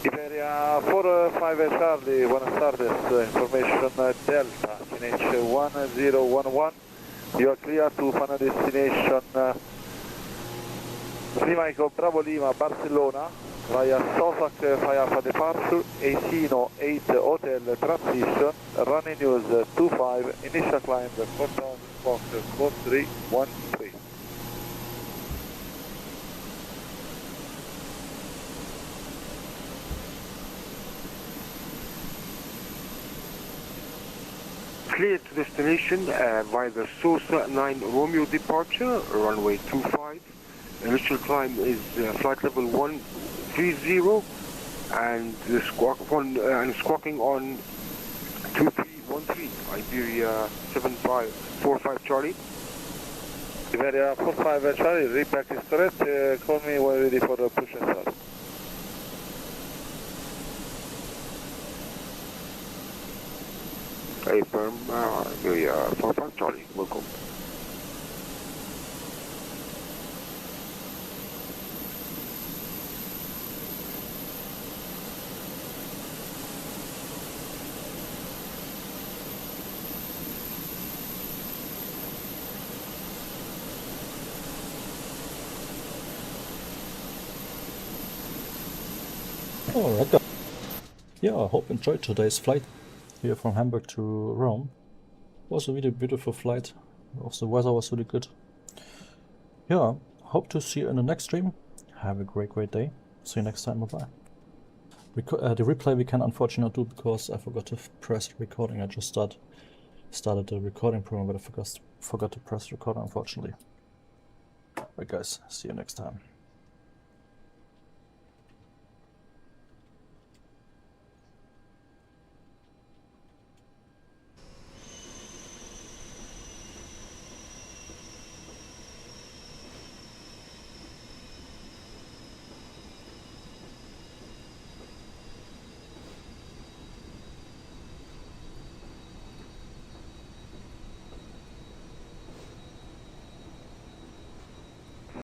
Iberia 45 Charlie, buenas tardes, information Delta, CNH 1011. You are clear to final destination Lima Echo Bravo Lima, Barcelona, via Sosac 5 Alpha departure, Asino 8 Hotel transition, running news 25, initial climb 4000, spock 4313. Clear to destination via the Sosa 9 Romeo departure, runway 25. Initial climb is flight level 130 and the squawking on 2313 Iberia 7545 Charlie. Iberia 45 Charlie, readback is correct, call me when ready for the push and start. Hey firm, Iberia 45 Charlie, welcome. Alright guys. Yeah, I hope you enjoyed today's flight here from Hamburg to Rome. It was a really beautiful flight. Also the weather was really good. Yeah, hope to see you in the next stream. Have a great day. See you next time, bye bye. The replay we can unfortunately not do because I forgot to press recording. I just started the recording program, but I forgot to press record unfortunately. Right guys, see you next time.